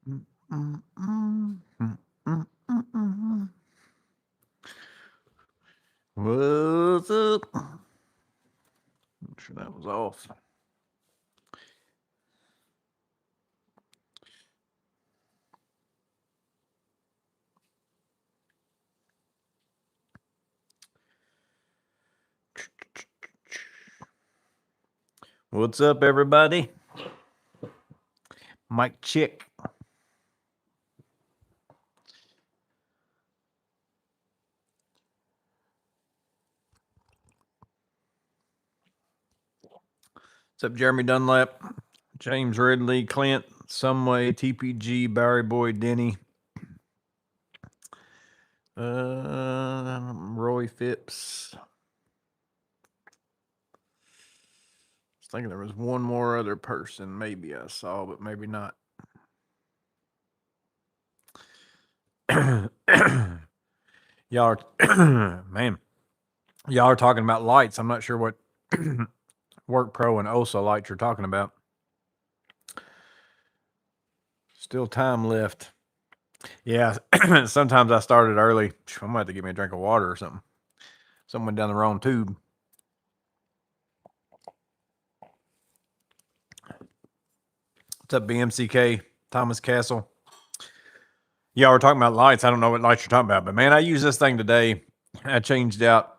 Mm, mm, mm, mm, mm, mm, mm. What's up? I'm sure that was off. What's up, everybody? Mike Chick. What's up, Jeremy Dunlap, James Ridley, Clint, Someway, TPG, Barry Boy, Denny, Roy Phipps. I was thinking there was one more other person maybe I saw, but maybe not. Y'all are, man, y'all are talking about lights. I'm not sure what Work Pro and OSA lights you're talking about. Still time left. Yeah, sometimes I started early. I'm gonna have to get me a drink of water or something. Someone down the wrong tube. What's up, BMCK? Thomas Castle. Yeah, we're talking about lights. I don't know what lights you're talking about, but man, I used this thing today. I changed out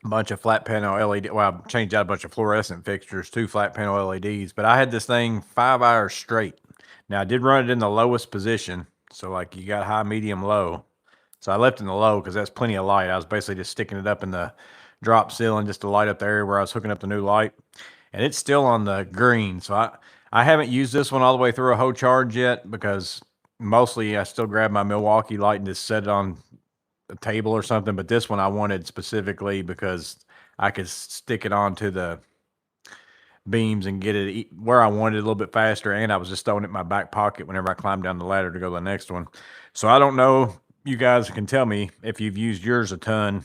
a bunch of flat panel LED. Well, I changed out a bunch of fluorescent fixtures to flat panel LEDs, but I had this thing 5 hours straight. Now I did run it in the lowest position, so like you got high, medium, low. So I left it in the low because that's plenty of light. I was basically just sticking it up in the drop ceiling just to light up the area where I was hooking up the new light, and it's still on the green. So I haven't used this one all the way through a whole charge yet because mostly I still grab my Milwaukee light and just set it on a table or something. But this one I wanted specifically because I could stick it onto the beams and get it where I wanted a little bit faster. And I was just throwing it in my back pocket whenever I climbed down the ladder to go to the next one. So I don't know. You guys can tell me if you've used yours a ton,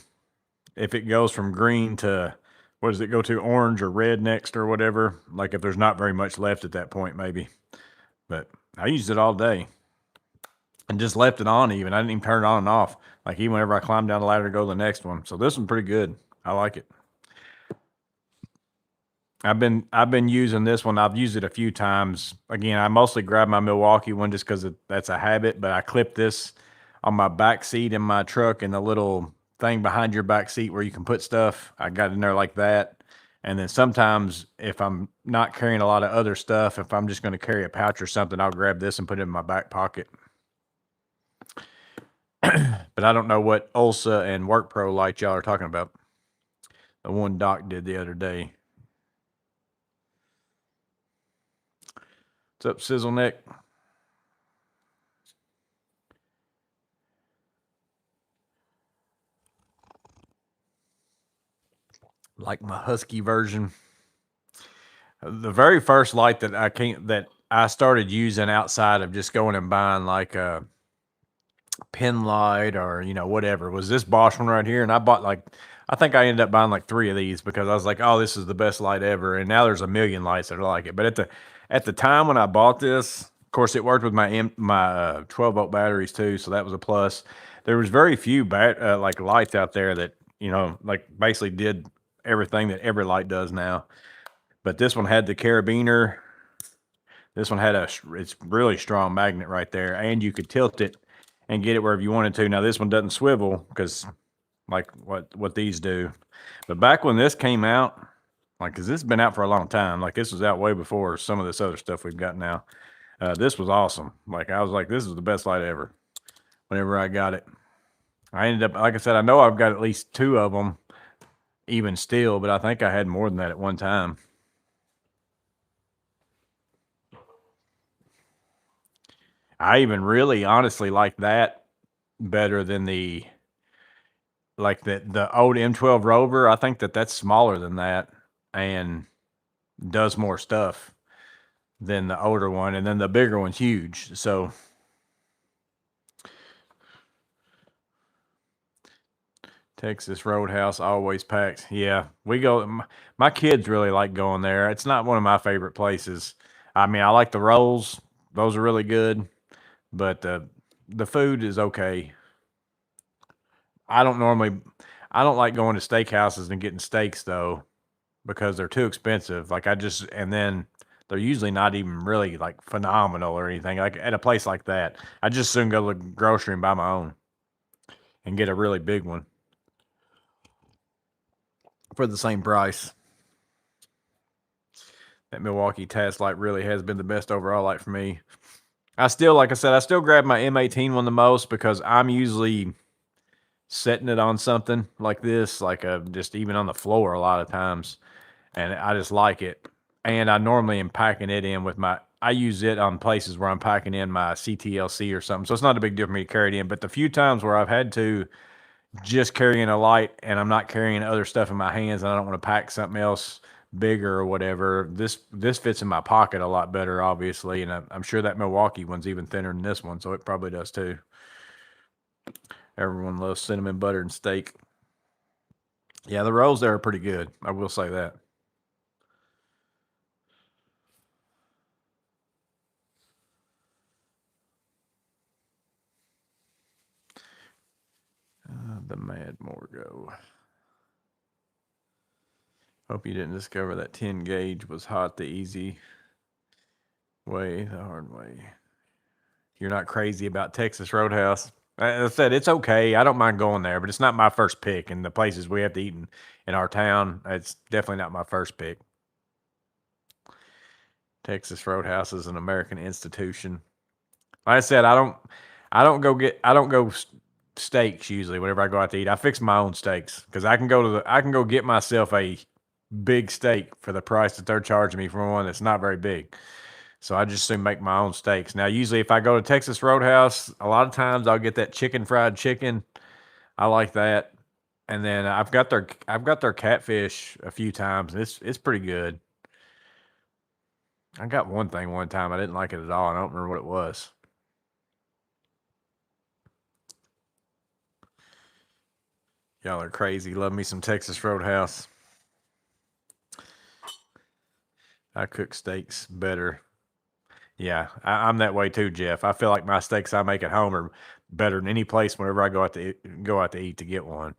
if it goes from green to what does it go to, orange or red next or whatever? Like if there's not very much left at that point, maybe. But I used it all day and just left it on even. I didn't even turn it on and off. Like even whenever I climbed down the ladder to go to the next one. So this one's pretty good. I like it. I've been using this one. I've used it a few times. Again, I mostly grab my Milwaukee one just because that's a habit. But I clip this on my back seat in my truck and the little thing behind your back seat where you can put stuff. I got in there like that. And then sometimes if I'm not carrying a lot of other stuff, if I'm just going to carry a pouch or something, I'll grab this and put it in my back pocket. But I don't know what Ulsa and Work Pro light y'all are talking about. The one Doc did the other day. What's up, Sizzle Neck? Like my Husky version. The very first light that I started using outside of just going and buying like a pin light or whatever was this Bosch one right here, and I think I ended up buying like 3 of these because I was like, oh, this is the best light ever, and now there's a million lights that are like it. But at the time when I bought this, of course, it worked with my 12-volt batteries too, so that was a plus. There was very few like lights out there that like basically did everything that every light does now. But this one had the carabiner. This one had it's really strong magnet right there, and you could tilt it and get it wherever you wanted to. Now this one doesn't swivel because like what these do. But back when this came out, like, cause this has been out for a long time. Like this was out way before some of this other stuff we've got now. This was awesome. Like I was like, this is the best light ever. Whenever I got it, I ended up, like I said, I know I've got at least 2 of them, even still, but I think I had more than that at one time. I even really honestly like that better than the old M12 Rover. I think that's smaller than that and does more stuff than the older one, and then the bigger one's huge. So Texas Roadhouse always packs. Yeah, we go. My kids really like going there. It's not one of my favorite places. I mean, I like the rolls; those are really good. but the food is okay. I don't normally, I don't like going to steakhouses and getting steaks though because they're too expensive. Like I just, and then they're usually not even really like phenomenal or anything. Like at a place like that, I just soon go to the grocery and buy my own and get a really big one for the same price. That Milwaukee Task Light really has been the best overall light for me. I still, like I said, I still grab my M18 one the most because I'm usually setting it on something like this, like just even on the floor a lot of times, and I just like it. And I normally am packing it in with my. I use it on places where I'm packing in my CTLC or something, so it's not a big deal for me to carry it in. But the few times where I've had to just carrying a light and I'm not carrying other stuff in my hands and I don't want to pack something else bigger or whatever, this fits in my pocket a lot better, obviously, and I'm sure that Milwaukee one's even thinner than this one, so it probably does too. Everyone loves cinnamon butter and steak. Yeah, the rolls there are pretty good. I will say that. The Mad Morgo. Hope you didn't discover that 10 gauge was hot the easy way, the hard way. You're not crazy about Texas Roadhouse. As I said, it's okay. I don't mind going there, but it's not my first pick. And the places we have to eat in our town, it's definitely not my first pick. Texas Roadhouse is an American institution. Like I said, I don't go steaks usually whenever I go out to eat. I fix my own steaks because I can go get myself a big steak for the price that they're charging me for one that's not very big. So I just soon make my own steaks. Now, usually if I go to Texas Roadhouse, a lot of times I'll get that chicken fried chicken. I like that. And then I've got their catfish a few times. It's pretty good. I got one thing one time I didn't like it at all. I don't remember what it was. Y'all are crazy. Love me some Texas Roadhouse. I cook steaks better. Yeah, I'm that way too, Jeff. I feel like my steaks I make at home are better than any place whenever I go out to eat to get one.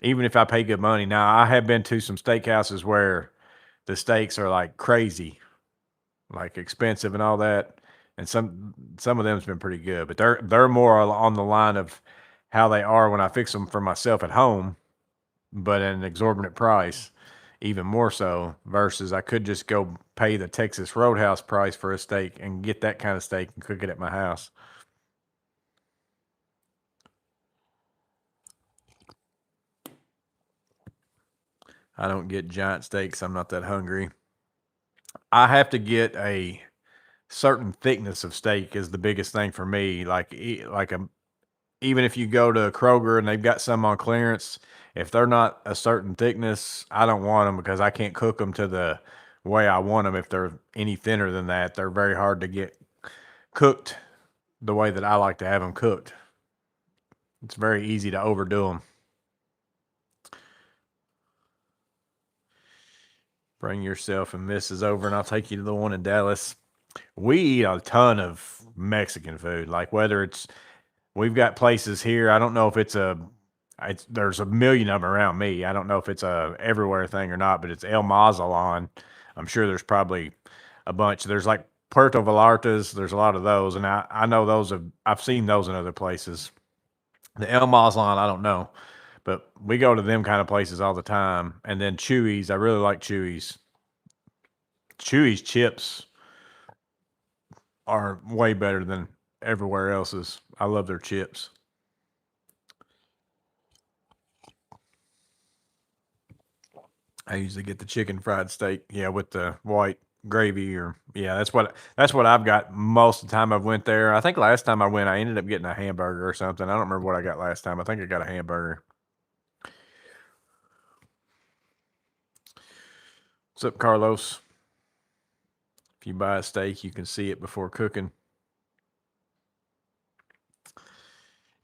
Even if I pay good money. Now, I have been to some steakhouses where the steaks are like crazy, like expensive and all that, and some of them's been pretty good, but they're more on the line of how they are when I fix them for myself at home, but at an exorbitant price, even more so. Versus, I could just go pay the Texas Roadhouse price for a steak and get that kind of steak and cook it at my house. I don't get giant steaks. I'm not that hungry. I have to get a certain thickness of steak is the biggest thing for me. Even if you go to Kroger and they've got some on clearance, if they're not a certain thickness, I don't want them because I can't cook them to the way I want them. If they're any thinner than that, they're very hard to get cooked the way that I like to have them cooked. It's very easy to overdo them. Bring yourself and Mrs. over, and I'll take you to the one in Dallas. We eat a ton of Mexican food, like whether it's we've got places here. I don't know if there's a million of them around me. I don't know if it's a everywhere thing or not, but it's El Mazalon. I'm sure there's probably a bunch. There's like Puerto Vallartas. There's a lot of those, and I know I've seen those in other places. The El Mazalon, I don't know, but we go to them kind of places all the time. And then Chewy's, I really like Chewy's. Chewy's chips are way better than everywhere else's. I love their chips. I usually get the chicken fried steak, yeah, with the white gravy or yeah, that's what I've got most of the time I've went there. I think last time I went, I ended up getting a hamburger or something. I don't remember what I got last time. I think I got a hamburger. What's up, Carlos? If you buy a steak, you can see it before cooking.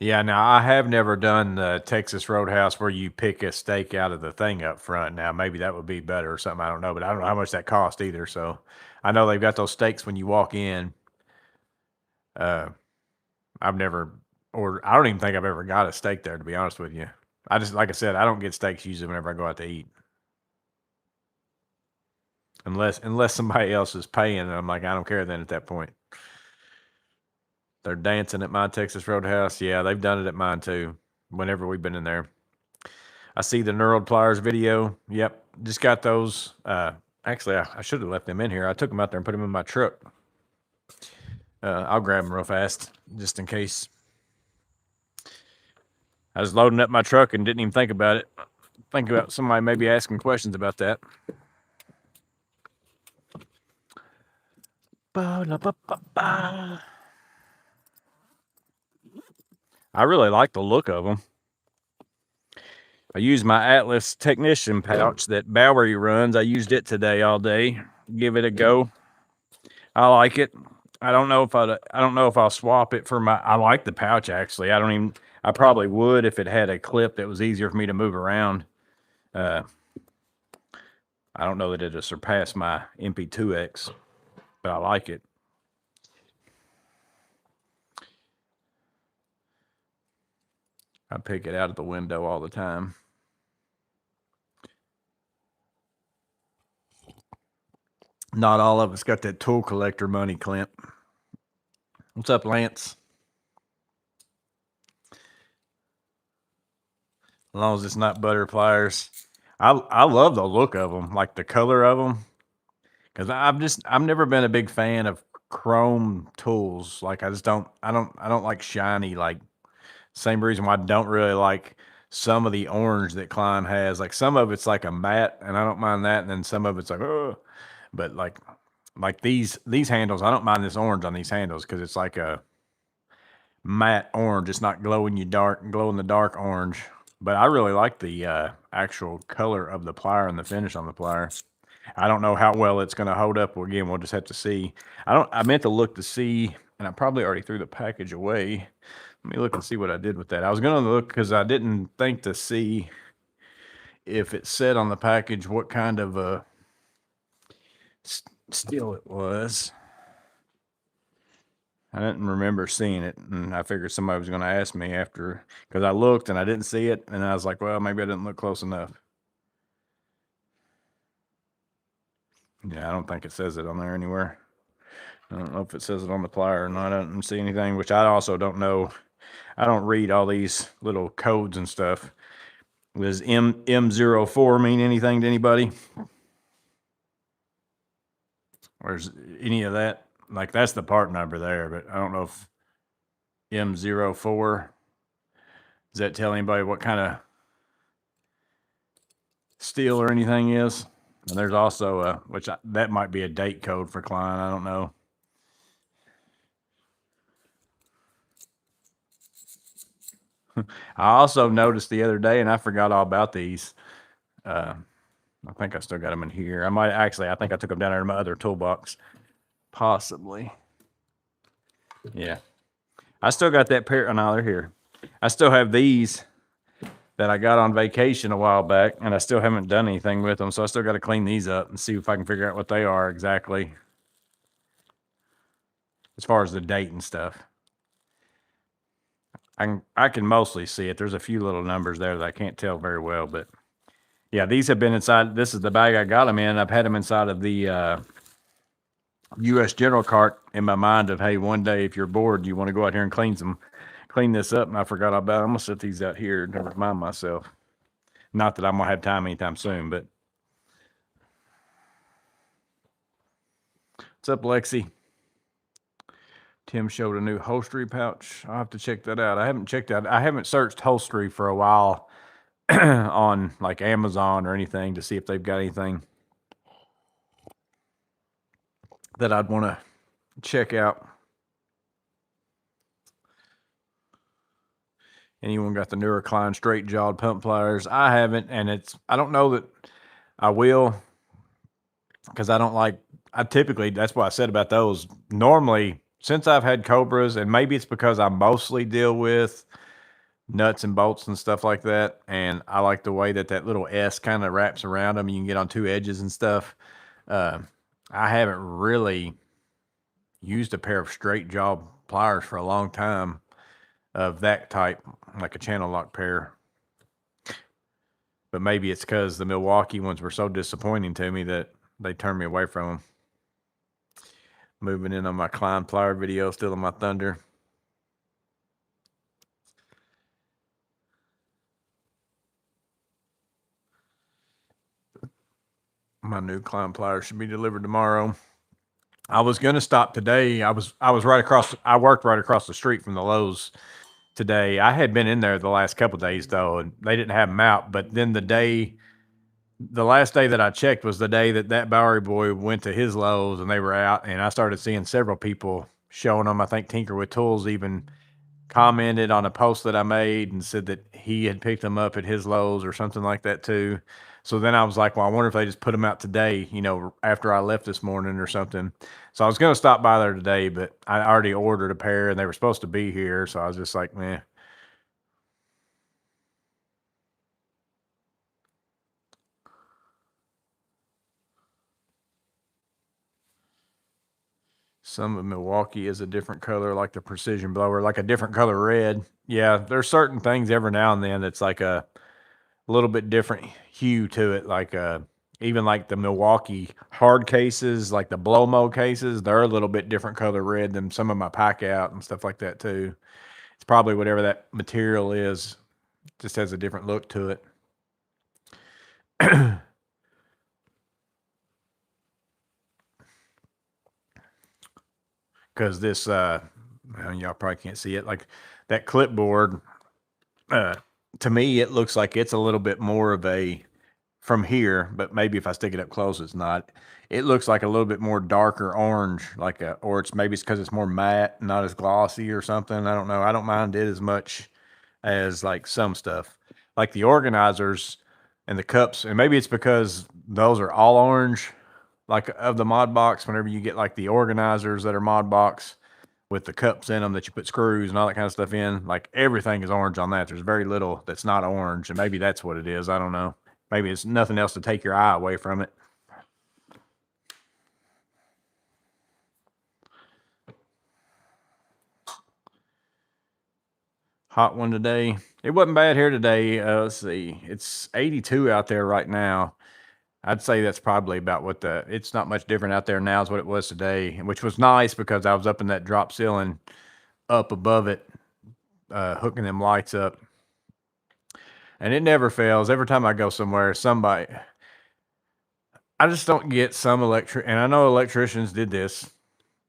Yeah, now I have never done the Texas Roadhouse where you pick a steak out of the thing up front. Now maybe that would be better or something. I don't know, but I don't know how much that cost either. So I know they've got those steaks when you walk in. I've never, or I don't even think I've ever got a steak there, to be honest with you. I just, like I said, I don't get steaks usually whenever I go out to eat. Unless somebody else is paying, and I'm like, I don't care then at that point. They're dancing at my Texas Roadhouse. Yeah, they've done it at mine too, whenever we've been in there. I see the knurled pliers video. Yep, just got those. Actually, I should have left them in here. I took them out there and put them in my truck. I'll grab them real fast, just in case. I was loading up my truck and didn't even think about it. Think about somebody maybe asking questions about that. I really like the look of them. I use my Atlas Technician pouch that Bowery runs. I used it today all day. Give it a go. I like it. I don't know if I'll swap it for I like the pouch actually. I probably would if it had a clip that was easier for me to move around. I don't know that it'll surpass my MP2X, but I like it. I pick it out of the window all the time. Not all of us got that tool collector money, Clint. What's up, Lance? As long as it's not butter pliers. I love the look of them, like the color of them. Because I've never been a big fan of chrome tools. Like I don't like shiny. Like same reason why I don't really like some of the orange that Klein has. Like some of it's like a matte, and I don't mind that. And then some of it's like, oh, but like these handles, I don't mind this orange on these handles because it's like a matte orange. It's not glow in the dark orange. But I really like the actual color of the plier and the finish on the plier. I don't know how well it's going to hold up. Again, we'll just have to see. I meant to look to see, and I probably already threw the package away. Let me look and see what I did with that. I was going to look because I didn't think to see if it said on the package what kind of steel it was. I didn't remember seeing it, and I figured somebody was going to ask me after, because I looked and I didn't see it, and I was like, well, maybe I didn't look close enough. Yeah, I don't think it says it on there anywhere. I don't know if it says it on the plier or not. I don't see anything, which I also don't know. I don't read all these little codes and stuff. Does M04 mean anything to anybody? Or is any of that? Like, that's the part number there, but I don't know if M04, does that tell anybody what kind of steel or anything is? And there's also that might be a date code for Klein. I don't know. I also noticed the other day, and I forgot all about these. I think I still got them in here. I think I took them down there in my other toolbox. Possibly. Yeah. I still got that pair. Oh, no, they're here. I still have these that I got on vacation a while back, and I still haven't done anything with them. So I still got to clean these up and see if I can figure out what they are exactly as far as the date and stuff. I can mostly see it. There's a few little numbers there that I can't tell very well, but yeah, these have been inside. This is the bag I got them in. I've had them inside of the U.S. General cart in my mind of, hey, one day if you're bored, you want to go out here and clean this up. And I forgot all about it. I'm gonna set these out here to remind myself. Not that I'm gonna have time anytime soon, but what's up, Lexi? Tim showed a new holstery pouch. I'll have to check that out. I haven't searched holstery for a while on like Amazon or anything to see if they've got anything that I'd want to check out. Anyone got the newer Klein straight jawed pump pliers? I haven't, and I don't know that I will, because that's what I said about those. Normally, since I've had Cobras, and maybe it's because I mostly deal with nuts and bolts and stuff like that, and I like the way that little S kind of wraps around them. You can get on two edges and stuff. I haven't really used a pair of straight jaw pliers for a long time of that type, like a channel lock pair. But maybe it's because the Milwaukee ones were so disappointing to me that they turned me away from them. Moving in on my Klein plier video, still on my Thunder. My new Klein pliers should be delivered tomorrow. I was going to stop today. I was right across. I worked right across the street from the Lowe's today. I had been in there the last couple of days though, and they didn't have them out. But then the last day that I checked was the day that Bowery boy went to his Lowe's and they were out, and I started seeing several people showing them. I think Tinker with Tools even commented on a post that I made and said that he had picked them up at his Lowe's or something like that too. So then I was like, well, I wonder if they just put them out today, after I left this morning or something. So I was going to stop by there today, but I already ordered a pair and they were supposed to be here. So I was just like, meh. Some of Milwaukee is a different color, like the precision blower, like a different color red. Yeah, there's certain things every now and then that's like a little bit different hue to it. Like even like the Milwaukee hard cases, like the blow mo cases, they're a little bit different color red than some of my pack out and stuff like that too. It's probably whatever that material is, just has a different look to it. Because this, well, y'all probably can't see it. Like that clipboard, to me, it looks like it's a little bit more of a from here, but maybe if I stick it up close, it's not. It looks like a little bit more darker orange, or maybe it's because it's more matte, not as glossy or something. I don't know. I don't mind it as much as like some stuff, like the organizers and the cups, and maybe it's because those are all orange, like of the Mod Box. Whenever you get like the organizers that are Mod Box with the cups in them that you put screws and all that kind of stuff in, like everything is orange on that. There's very little that's not orange, and maybe that's what it is. I don't know. Maybe it's nothing else to take your eye away from it. Hot one today. It wasn't bad here today. Let's see. It's 82 out there right now. I'd say that's probably about it's not much different out there now as what it was today, which was nice because I was up in that drop ceiling up above it, hooking them lights up. And it never fails. Every time I go somewhere, I just don't get some and I know electricians did this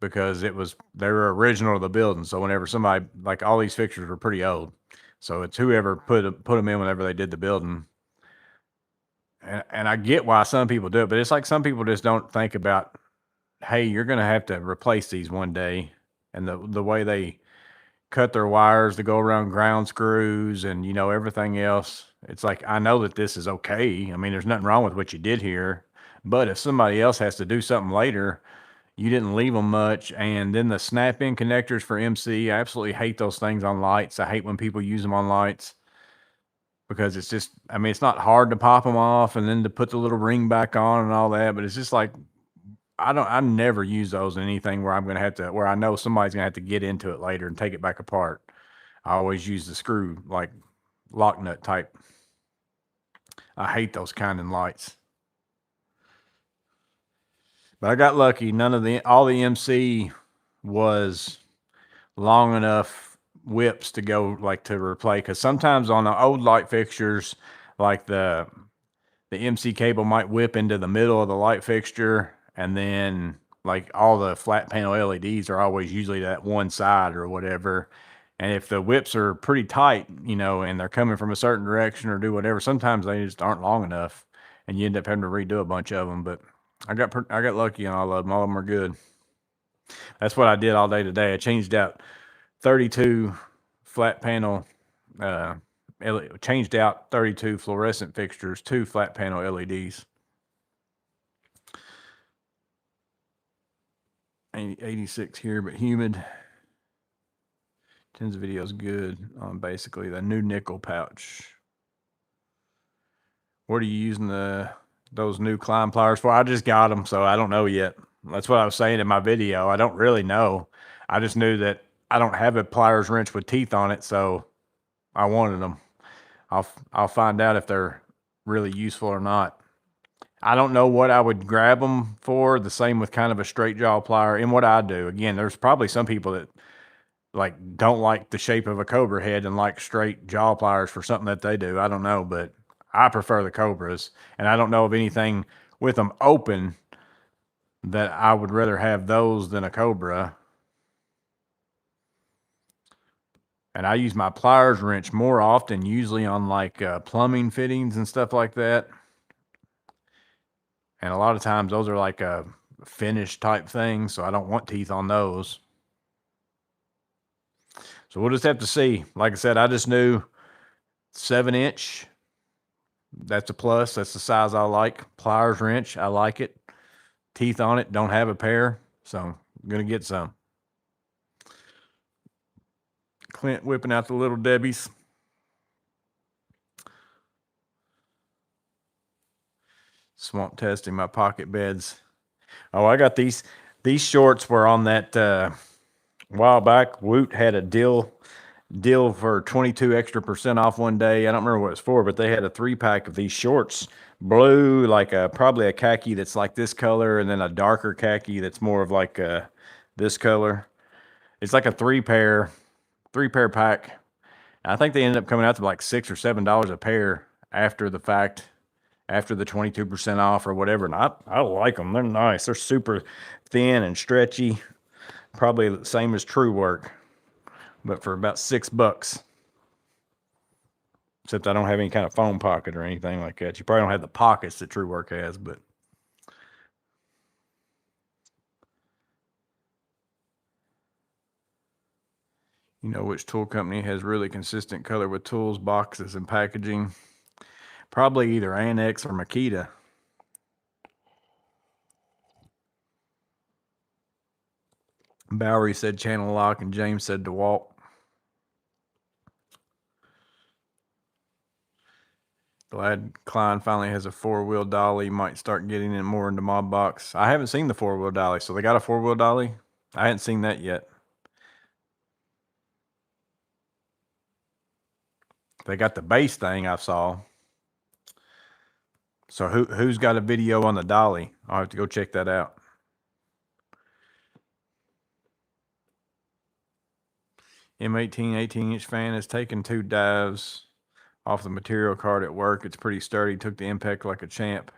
because they were original to the building. So whenever somebody, like all these fixtures were pretty old. So it's whoever put them in whenever they did the building. And I get why some people do it, but it's like some people just don't think about, hey, you're going to have to replace these one day. And the way they cut their wires to go around ground screws and, everything else. It's like, I know that this is okay. I mean, there's nothing wrong with what you did here, but if somebody else has to do something later, you didn't leave them much. And then the snap-in connectors for MC, I absolutely hate those things on lights. I hate when people use them on lights because it's just, I mean, it's not hard to pop them off and then to put the little ring back on and all that, but it's just like, I never use those in anything where where I know somebody's gonna have to get into it later and take it back apart. I always use the screw, like lock nut type. I hate those kind of lights. But I got lucky. All the MC was long enough whips to go like to replay. Cause sometimes on the old light fixtures, like the MC cable might whip into the middle of the light fixture. And then like all the flat panel LEDs are always usually that one side or whatever. And if the whips are pretty tight, and they're coming from a certain direction or do whatever, sometimes they just aren't long enough and you end up having to redo a bunch of them. But I got lucky on all of them. All of them are good. That's what I did all day today. I changed out 32 flat panel, changed out 32 fluorescent fixtures, 2 flat panel LEDs. 86 here, but humid. Tens of videos good on basically the new nickel pouch. What are you using those new Klein pliers for? I just got them, so I don't know yet. That's what I was saying in my video. I don't really know. I just knew that I don't have a pliers wrench with teeth on it, so I wanted them. I'll find out if they're really useful or not. I don't know what I would grab them for. The same with kind of a straight jaw plier. And what I do, again, there's probably some people that like don't like the shape of a cobra head and like straight jaw pliers for something that they do. I don't know, but I prefer the cobras, and I don't know of anything with them open that I would rather have those than a cobra. And I use my pliers wrench more often, usually on like plumbing fittings and stuff like that. And a lot of times those are like a finish type thing, so I don't want teeth on those. So we'll just have to see. Like I said, I just knew 7-inch. That's a plus. That's the size I like. Pliers wrench, I like it. Teeth on it, don't have a pair, so I'm gonna get some. Clint whipping out the Little Debbie's. Swamp testing my pocket beds. Oh, I got these. These shorts were on that while back. Woot had a deal for 22 extra % off one day. I don't remember what it's for, but they had a 3-pack of these shorts. Blue, like probably a khaki that's like this color, and then a darker khaki that's more of like this color. It's like a 3-pair pack. I think they ended up coming out to like $6 or $7 a pair after the fact, after the 22% off or whatever. And I like them. They're nice. They're super thin and stretchy. Probably the same as True Work, but for about $6. Except I don't have any kind of foam pocket or anything like that. You probably don't have the pockets that True Work has, but you know which tool company has really consistent color with tools, boxes, and packaging? Probably either Annex or Makita. Bowery said Channel Lock, and James said DeWalt. Glad Klein finally has a 4-wheel dolly. Might start getting it more into my box. I haven't seen the 4-wheel dolly, so they got a 4-wheel dolly? I hadn't seen that yet. They got the base thing I saw. So who's got a video on the dolly? I'll have to go check that out. M18 18-inch fan has taken 2 dives off the material card at work. It's pretty sturdy. Took the impact like a champ,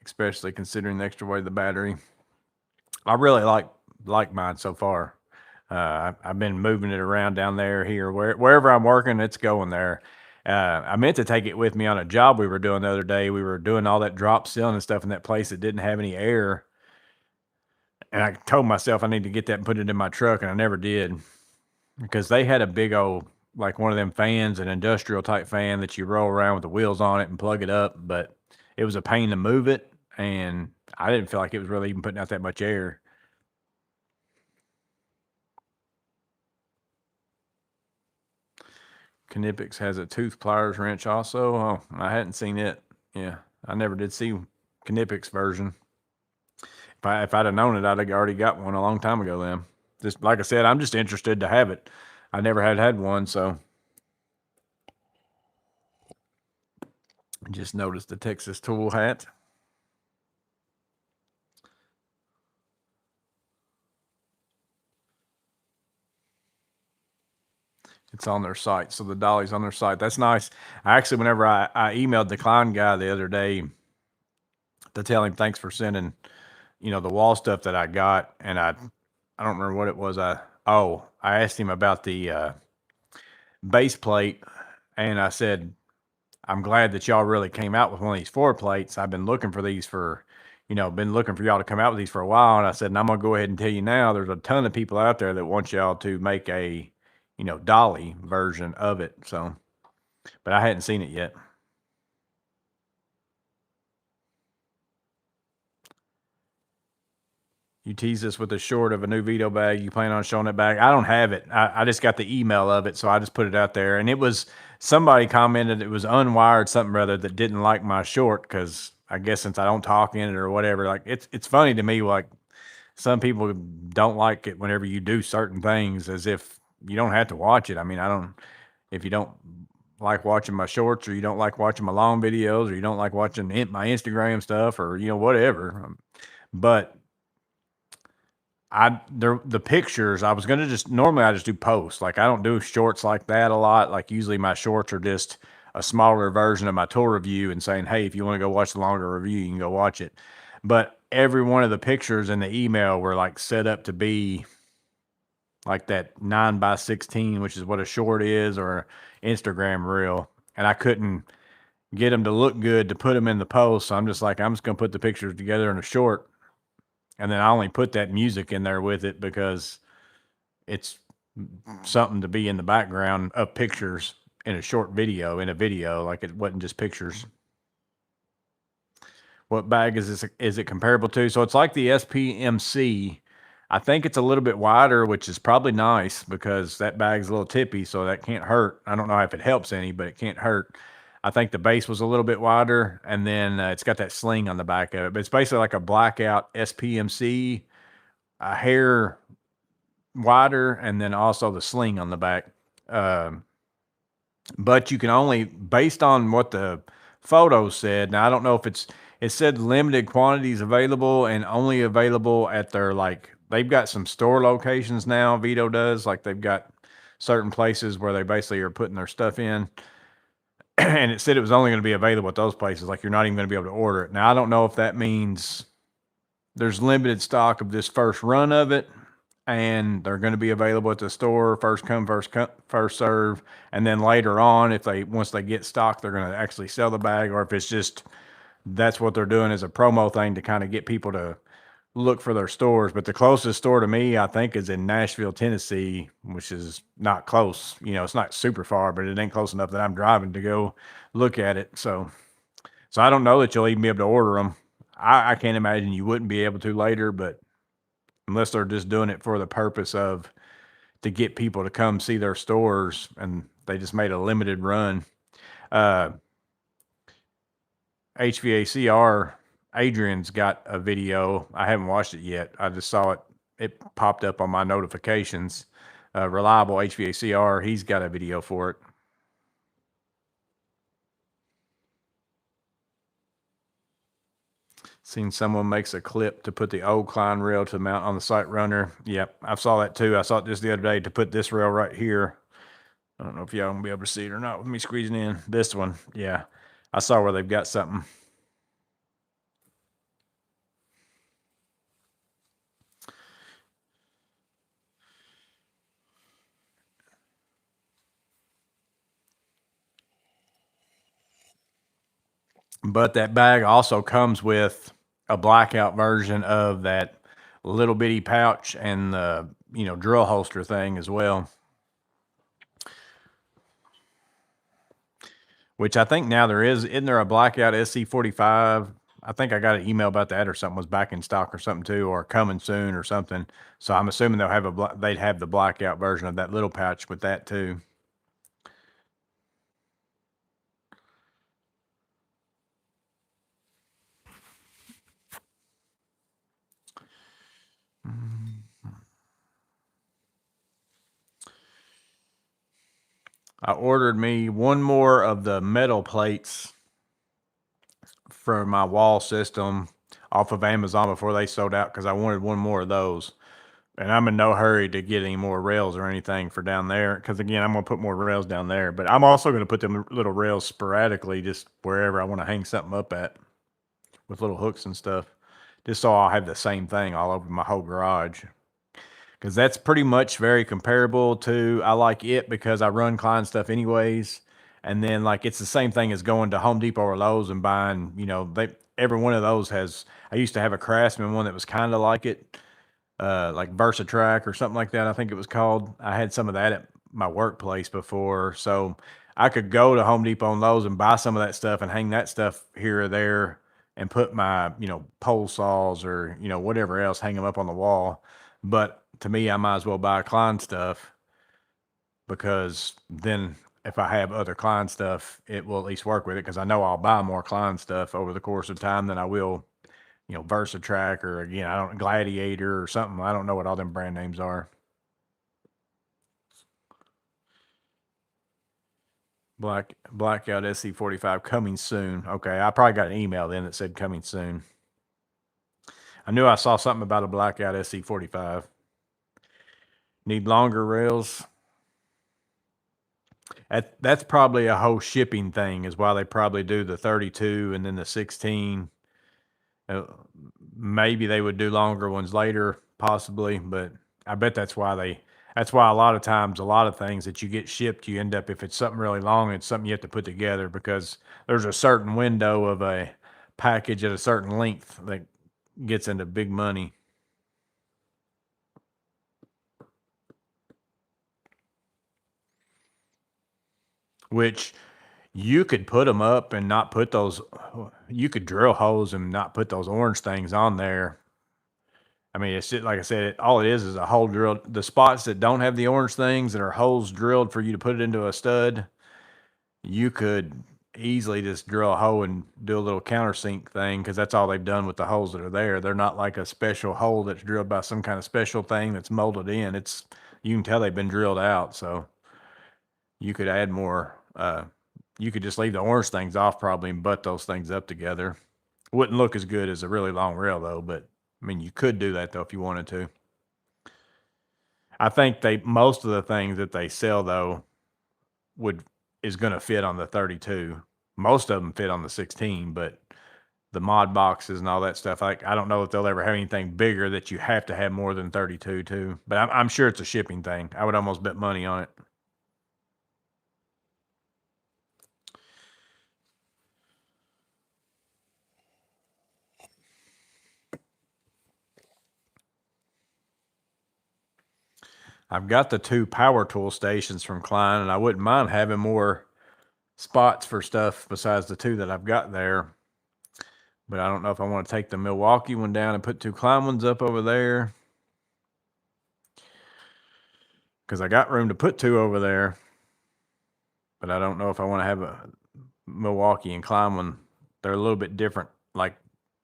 especially considering the extra weight of the battery. I really like mine so far. I've been moving it around down there, here, wherever I'm working, it's going there. I meant to take it with me on a job we were doing the other day. We were doing all that drop ceiling and stuff in that place that didn't have any air. And I told myself I need to get that and put it in my truck, and I never did, because they had a big old, like one of them fans, an industrial type fan that you roll around with the wheels on it and plug it up, but it was a pain to move it, and I didn't feel like it was really even putting out that much air. Knipex has a tooth pliers wrench also. Oh, I hadn't seen it. Yeah, I never did see Knipex version. If I'd have known it, I'd have already got one a long time ago then. Just like I said, I'm just interested to have it. I never had one, so. Just noticed the Texas Tool hat. It's on their site. So the dolly's on their site. That's nice. Actually, whenever I emailed the Klein guy the other day to tell him thanks for sending, the wall stuff that I got, and I don't remember what it was. I asked him about the base plate, and I said, I'm glad that y'all really came out with one of these 4 plates. I've been looking for these for, been looking for y'all to come out with these for a while. And I said, and I'm going to go ahead and tell you now, there's a ton of people out there that want y'all to make a, dolly version of it. So, but I hadn't seen it yet. You tease us with a short of a new Vito bag. You plan on showing it back? I don't have it. I just got the email of it, so I just put it out there. And it was, somebody commented it was unwired something rather that didn't like my short, because I guess since I don't talk in it or whatever, like it's funny to me, like some people don't like it whenever you do certain things, as if you don't have to watch it. I mean, I don't, if you don't like watching my shorts, or you don't like watching my long videos, or you don't like watching my Instagram stuff, or, whatever. But the pictures, I was going to just, normally I just do posts. Like, I don't do shorts like that a lot. Like, usually my shorts are just a smaller version of my tour review and saying, hey, if you want to go watch the longer review, you can go watch it. But every one of the pictures in the email were like set up to be like that 9x16, which is what a short is, or Instagram reel. And I couldn't get them to look good to put them in the post. So I'm just like, I'm just going to put the pictures together in a short. And then I only put that music in there with it because it's something to be in the background of pictures in a short video, in a video. Like, it wasn't just pictures. What bag is it comparable to? So it's like the SPMC. I think it's a little bit wider, which is probably nice because that bag's a little tippy, so that can't hurt. I don't know if it helps any, but it can't hurt. I think the base was a little bit wider, and then it's got that sling on the back of it. But it's basically like a blackout SPMC, a hair wider, and then also the sling on the back. But you can only, based on what the photos said. Now, I don't know if it said limited quantities available and only available at their, like, they've got some store locations now. Vito does, like, they've got certain places where they basically are putting their stuff in. And it said it was only going to be available at those places. Like, you're not even going to be able to order it. Now, I don't know if that means there's limited stock of this first run of it, and they're going to be available at the store, first come, first serve. And then later on, once they get stock, they're going to actually sell the bag, or if it's just, that's what they're doing as a promo thing to kind of get people to look for their stores. But the closest store to me, I think, is in Nashville, Tennessee, which is not close. It's not super far, but it ain't close enough that I'm driving to go look at it. So I don't know that you'll even be able to order them. I can't imagine you wouldn't be able to later, but unless they're just doing it for the purpose of to get people to come see their stores, and they just made a limited run. HVACR, Adrian's got a video. I haven't watched it yet. I just saw it. It popped up on my notifications. Reliable HVACR, he's got a video for it. Seen someone makes a clip to put the old Klein rail to mount on the Sight Runner. Yep, I saw that too. I saw it just the other day, to put this rail right here. I don't know if y'all gonna be able to see it or not with me squeezing in. This one, yeah. I saw where they've got something. But that bag also comes with a blackout version of that little bitty pouch and the, drill holster thing as well. Which I think now isn't there a blackout SC45? I think I got an email about that, or something was back in stock or something too, or coming soon or something. So I'm assuming they'd have the blackout version of that little pouch with that too. I ordered me one more of the metal plates for my wall system off of Amazon before they sold out, because I wanted one more of those. And I'm in no hurry to get any more rails or anything for down there, because again, I'm going to put more rails down there. But I'm also going to put them little rails sporadically, just wherever I want to hang something up at, with little hooks and stuff, just so I'll have the same thing all over my whole garage. Because that's pretty much very comparable to, I like it because I run Klein stuff anyways. And then, like, it's the same thing as going to Home Depot or Lowe's and buying, every one of those has, I used to have a Craftsman one that was kind of like it, like VersaTrack or something like that, I think it was called. I had some of that at my workplace before. So I could go to Home Depot and Lowe's and buy some of that stuff and hang that stuff here or there, and put my, pole saws or, whatever else, hang them up on the wall. But to me, I might as well buy Klein stuff, because then if I have other Klein stuff, it will at least work with it, because I know I'll buy more Klein stuff over the course of time than I will, VersaTrack, or again, I don't Gladiator or something. I don't know what all them brand names are. Blackout SC45 coming soon. Okay, I probably got an email then that said coming soon. I knew I saw something about a Blackout SC45. Need longer rails. That's probably a whole shipping thing, is why they probably do the 32 and then the 16. Maybe they would do longer ones later, possibly, but I bet that's why a lot of times, a lot of things that you get shipped, you end up, if it's something really long, it's something you have to put together, because there's a certain window of a package at a certain length that gets into big money. Which you could put them up and not put those, you could drill holes and not put those orange things on there. I mean, it's just, like I said, all it is a hole drilled. The spots that don't have the orange things that are holes drilled for you to put it into a stud, you could easily just drill a hole and do a little countersink thing, because that's all they've done with the holes that are there. They're not like a special hole that's drilled by some kind of special thing that's molded in. You can tell they've been drilled out, so you could add more. You could just leave the orange things off probably and butt those things up together. Wouldn't look as good as a really long rail though, but I mean, you could do that though if you wanted to. I think most of the things that they sell though is going to fit on the 32. Most of them fit on the 16, but the mod boxes and all that stuff, I don't know if they'll ever have anything bigger that you have to have more than 32 too. But I'm sure it's a shipping thing. I would almost bet money on it. I've got the 2 power tool stations from Klein, and I wouldn't mind having more spots for stuff besides the 2 that I've got there. But I don't know if I want to take the Milwaukee one down and put 2 Klein ones up over there, because I got room to put 2 over there. But I don't know if I want to have a Milwaukee and Klein one. They're a little bit different, like,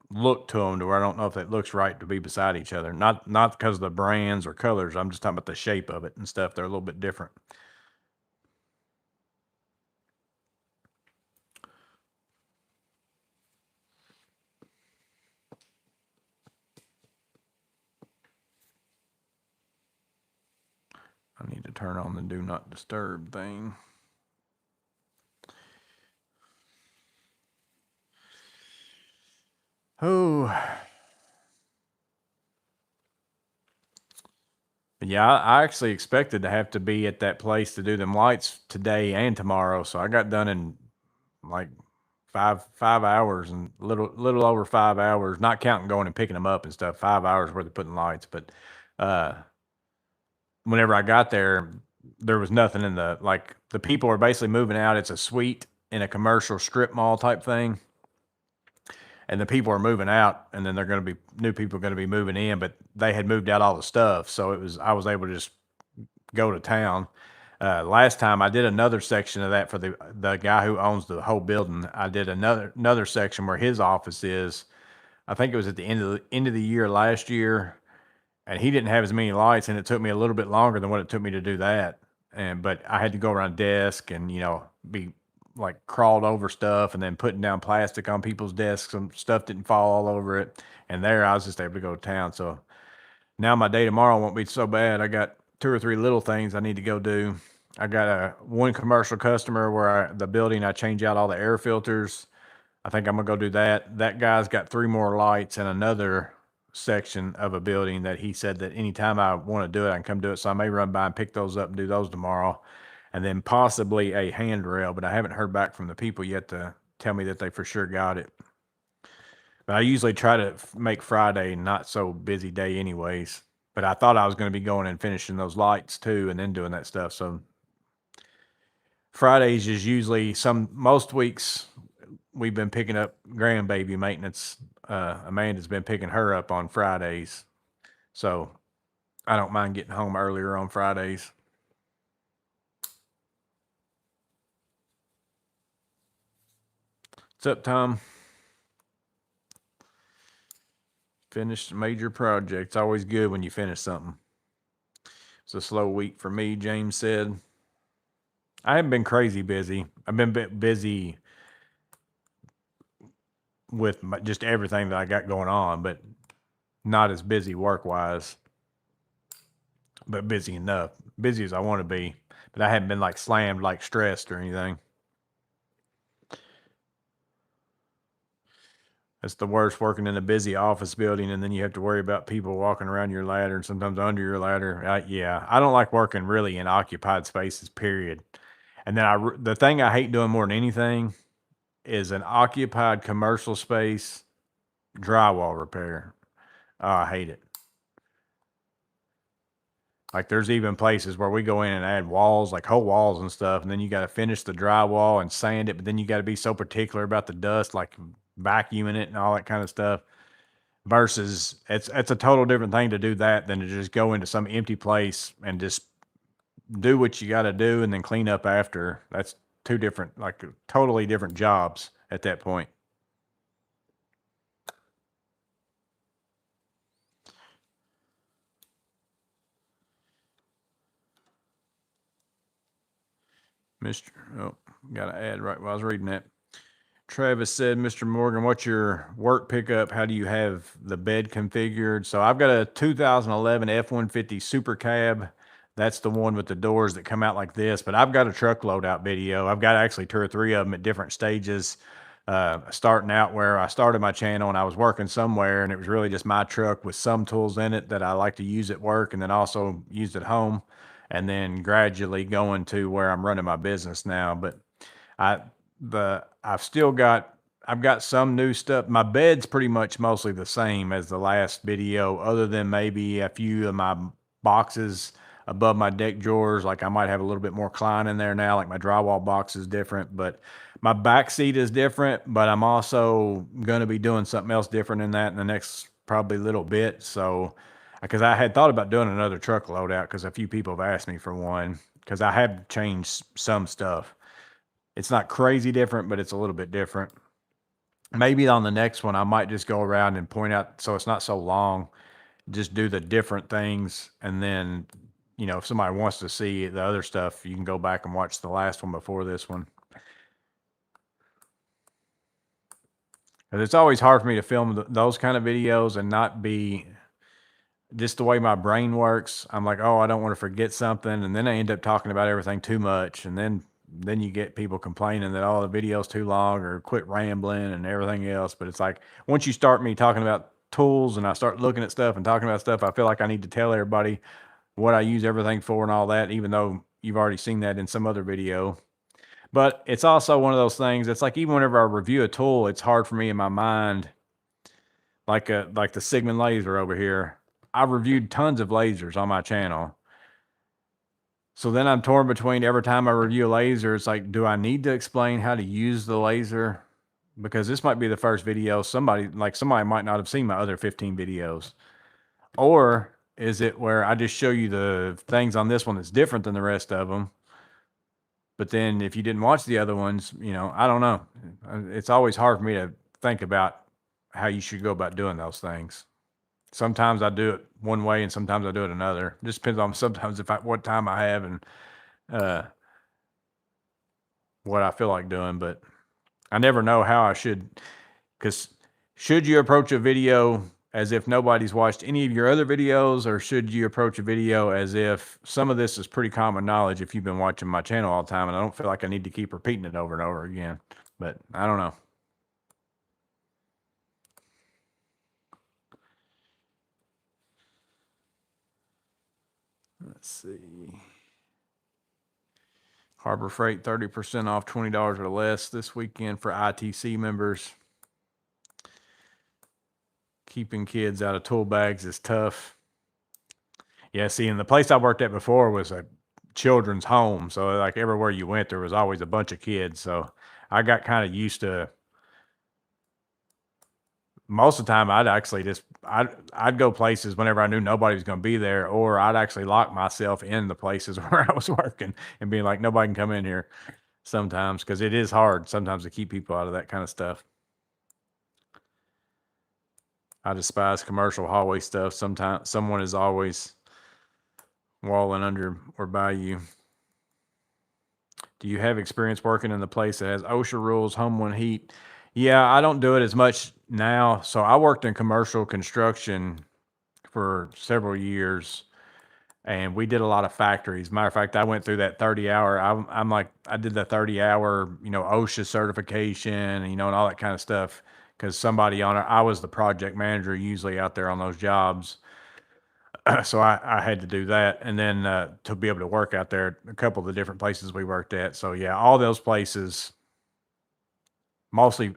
look to them, to where I don't know if it looks right to be beside each other. Not because of the brands or colors. I'm just talking about the shape of it and stuff. They're a little bit different. I need to turn on the do not disturb thing. Oh, yeah, I actually expected to have to be at that place to do them lights today and tomorrow. So I got done in like five hours, and little over 5 hours, not counting going and picking them up and stuff. 5 hours worth of putting lights. But uh, whenever I got there, there was nothing in the people are basically moving out. It's a suite in a commercial strip mall type thing. And the people are moving out, and then they're going to be new people going to be moving in, but they had moved out all the stuff. So I was able to just go to town. Last time I did another section of that for the guy who owns the whole building. I did another section where his office is. I think it was at the end of the year last year, and he didn't have as many lights, and it took me a little bit longer than what it took me to do that. But I had to go around desk and be like crawled over stuff and then putting down plastic on people's desks. Some stuff didn't fall all over it, and there I was just able to go to town. So now my day tomorrow won't be so bad. I got 2 or 3 little things I need to go do. I got one commercial customer where the building, I change out all the air filters. I think I'm gonna go do that. That guy's got 3 more lights in another section of a building that he said that anytime I want to do it, I can come do it. So I may run by and pick those up and do those tomorrow. And then possibly a handrail, but I haven't heard back from the people yet to tell me that they for sure got it. But I usually try to make Friday not so busy day anyways. But I thought I was going to be going and finishing those lights too, and then doing that stuff. So Fridays is usually most weeks we've been picking up grandbaby maintenance. Amanda's been picking her up on Fridays. So I don't mind getting home earlier on Fridays. What's up, Tom? Finished major projects. Always good when you finish something. It's a slow week for me, James said. I haven't been crazy busy. I've been busy with just everything that I got going on, but not as busy work-wise, but busy enough. Busy as I want to be, but I haven't been like slammed, like stressed or anything. It's the worst working in a busy office building, and then you have to worry about people walking around your ladder and sometimes under your ladder. Yeah, I don't like working really in occupied spaces, period. And then the thing I hate doing more than anything is an occupied commercial space drywall repair. Oh, I hate it. Like there's even places where we go in and add walls, like whole walls and stuff, and then you got to finish the drywall and sand it, but then you got to be so particular about the dust, like vacuuming it and all that kind of stuff. Versus it's a total different thing to do that than to just go into some empty place and just do what you got to do and then clean up after. That's two different, like totally different jobs at that point. Got to add right while I was reading that. Travis said, Mr. Morgan, what's your work pickup? How do you have the bed configured? So I've got a 2011 F-150 Super Cab. That's the one with the doors that come out like this, but I've got a truck load out video. I've got actually 2 or 3 of them at different stages. Starting out where I started my channel and I was working somewhere and it was really just my truck with some tools in it that I like to use at work and then also use at home. And then gradually going to where I'm running my business now. But I've got some new stuff. My bed's pretty much mostly the same as the last video, other than maybe a few of my boxes above my deck drawers. Like I might have a little bit more Klein in there now, like my drywall box is different, but my back seat is different, but I'm also going to be doing something else different in that in the next probably little bit. So, because I had thought about doing another truck load out because a few people have asked me for one because I have changed some stuff. It's not crazy different, but it's a little bit different. Maybe on the next one, I might just go around and point out so it's not so long, just do the different things. And then, you know, if somebody wants to see the other stuff, you can go back and watch the last one before this one. But it's always hard for me to film those kind of videos and not be just the way my brain works. I'm like, oh, I don't want to forget something. And then I end up talking about everything too much. And then you get people complaining that, oh, the video's too long or quit rambling and everything else. But it's like, once you start me talking about tools and I start looking at stuff and talking about stuff, I feel like I need to tell everybody what I use everything for and all that, even though you've already seen that in some other video. But it's also one of those things. It's like, even whenever I review a tool, it's hard for me in my mind, like the Sigma laser over here. I've reviewed tons of lasers on my channel. So then I'm torn between every time I review a laser, it's like, do I need to explain how to use the laser? Because this might be the first video somebody might not have seen my other 15 videos. Or is it where I just show you the things on this one that's different than the rest of them? But then if you didn't watch the other ones, you know, I don't know. It's always hard for me to think about how you should go about doing those things. Sometimes I do it one way and sometimes I do it another. It just depends on sometimes what time I have and what I feel like doing, but I never know how I should, because should you approach a video as if nobody's watched any of your other videos, or should you approach a video as if some of this is pretty common knowledge if you've been watching my channel all the time and I don't feel like I need to keep repeating it over and over again, but I don't know. Let's see. Harbor Freight 30% off, $20 or less this weekend for ITC members. Keeping kids out of tool bags is tough. Yeah, see, and the place I worked at before was a children's home. So like everywhere you went, there was always a bunch of kids. So I got kind of used to, most of the time I'd actually I'd go places whenever I knew nobody was going to be there, or I'd actually lock myself in the places where I was working and be like, nobody can come in here sometimes, because it is hard sometimes to keep people out of that kind of stuff. I despise commercial hallway stuff. Sometimes someone is always walling under or by you. Do you have experience working in the place that has OSHA rules, home one heat? Yeah, I don't do it as much now. So I worked in commercial construction for several years, and we did a lot of factories. Matter of fact, I went through that 30-hour. I'm like, I did the 30-hour, OSHA certification, and all that kind of stuff. Because somebody I was the project manager usually out there on those jobs. So I had to do that. And then to be able to work out there, a couple of the different places we worked at. So yeah, all those places, mostly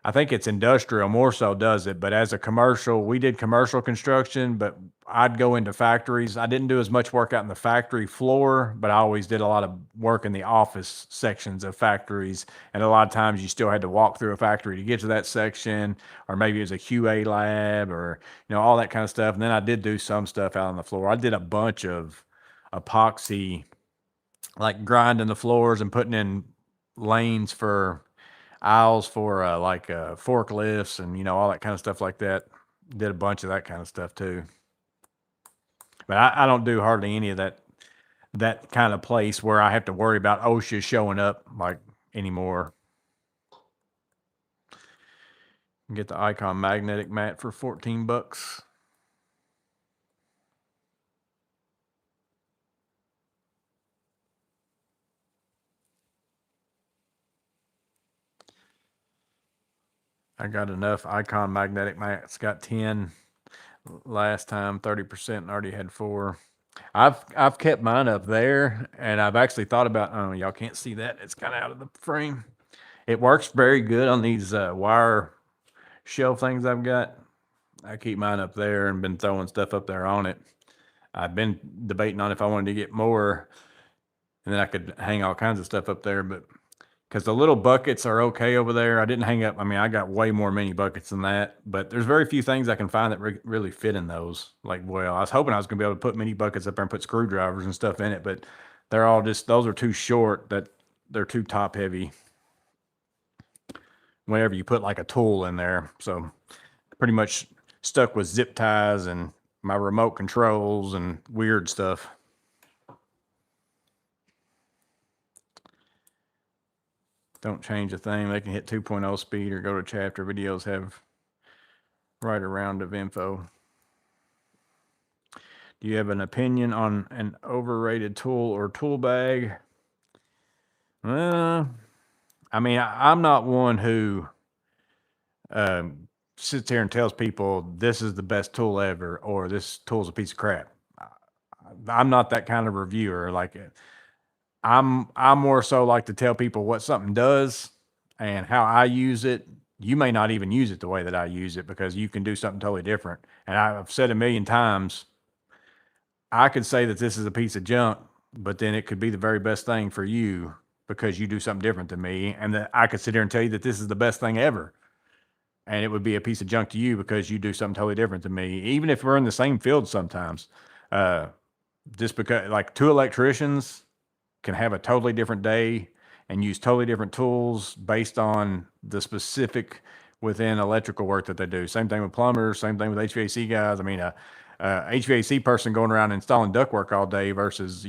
I think it's industrial more so does it, but as a commercial, we did commercial construction, but I'd go into factories. I didn't do as much work out in the factory floor, but I always did a lot of work in the office sections of factories. And a lot of times you still had to walk through a factory to get to that section, or maybe it was a QA lab or, all that kind of stuff. And then I did do some stuff out on the floor. I did a bunch of epoxy, like grinding the floors and putting in lanes for aisles for forklifts and all that kind of stuff like that. Did a bunch of that kind of stuff too. But I don't do hardly any of that kind of place where I have to worry about OSHA showing up like anymore. Get the Icon magnetic mat for $14. I got enough Icon magnetic mats. Got 10 last time, 30%, and already had 4. I've kept mine up there, and I've actually thought about. Oh, y'all can't see that; it's kind of out of the frame. It works very good on these wire shelf things I've got. I keep mine up there and been throwing stuff up there on it. I've been debating on if I wanted to get more, and then I could hang all kinds of stuff up there, but because the little buckets are okay over there. I didn't hang up. I mean, I got way more mini buckets than that, but there's very few things I can find that really fit in those. Like, well, I was hoping I was going to be able to put mini buckets up there and put screwdrivers and stuff in it, but they're all those are too short, that they're too top heavy whenever you put like a tool in there. So pretty much stuck with zip ties and my remote controls and weird stuff. Don't change a thing. They can hit 2.0 speed or go to chapter. Videos have right around of info. Do you have an opinion on an overrated tool or tool bag? I mean, I'm not one who sits here and tells people this is the best tool ever or this tool's a piece of crap. I'm not that kind of reviewer. Like, I'm more so like to tell people what something does and how I use it. You may not even use it the way that I use it because you can do something totally different. And I've said a million times, I could say that this is a piece of junk, but then it could be the very best thing for you because you do something different than me. And that I could sit here and tell you that this is the best thing ever. And it would be a piece of junk to you because you do something totally different than me. Even if we're in the same field sometimes, just because like 2 electricians can have a totally different day and use totally different tools based on the specific within electrical work that they do. Same thing with plumbers, same thing with HVAC guys. I mean, HVAC person going around installing ductwork all day versus,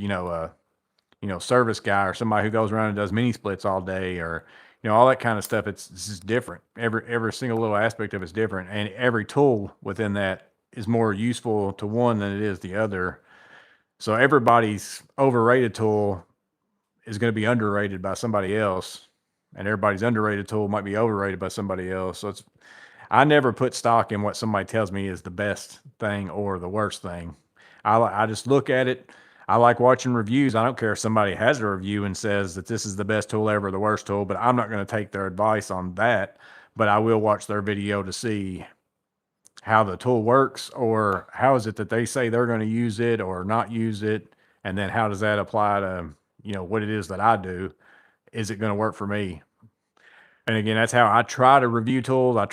service guy or somebody who goes around and does mini splits all day or, all that kind of stuff. It's just different. Every single little aspect of it's different. And every tool within that is more useful to one than it is the other. So everybody's overrated tool is going to be underrated by somebody else, and everybody's underrated tool might be overrated by somebody else. So I never put stock in what somebody tells me is the best thing or the worst thing. I just look at it. I like watching reviews. I don't care if somebody has a review and says that this is the best tool ever, the worst tool, but I'm not going to take their advice on that. But I will watch their video to see how the tool works or how is it that they say they're going to use it or not use it. And then how does that apply to, what it is that I do? Is it going to work for me? And again, that's how I try to review tools. I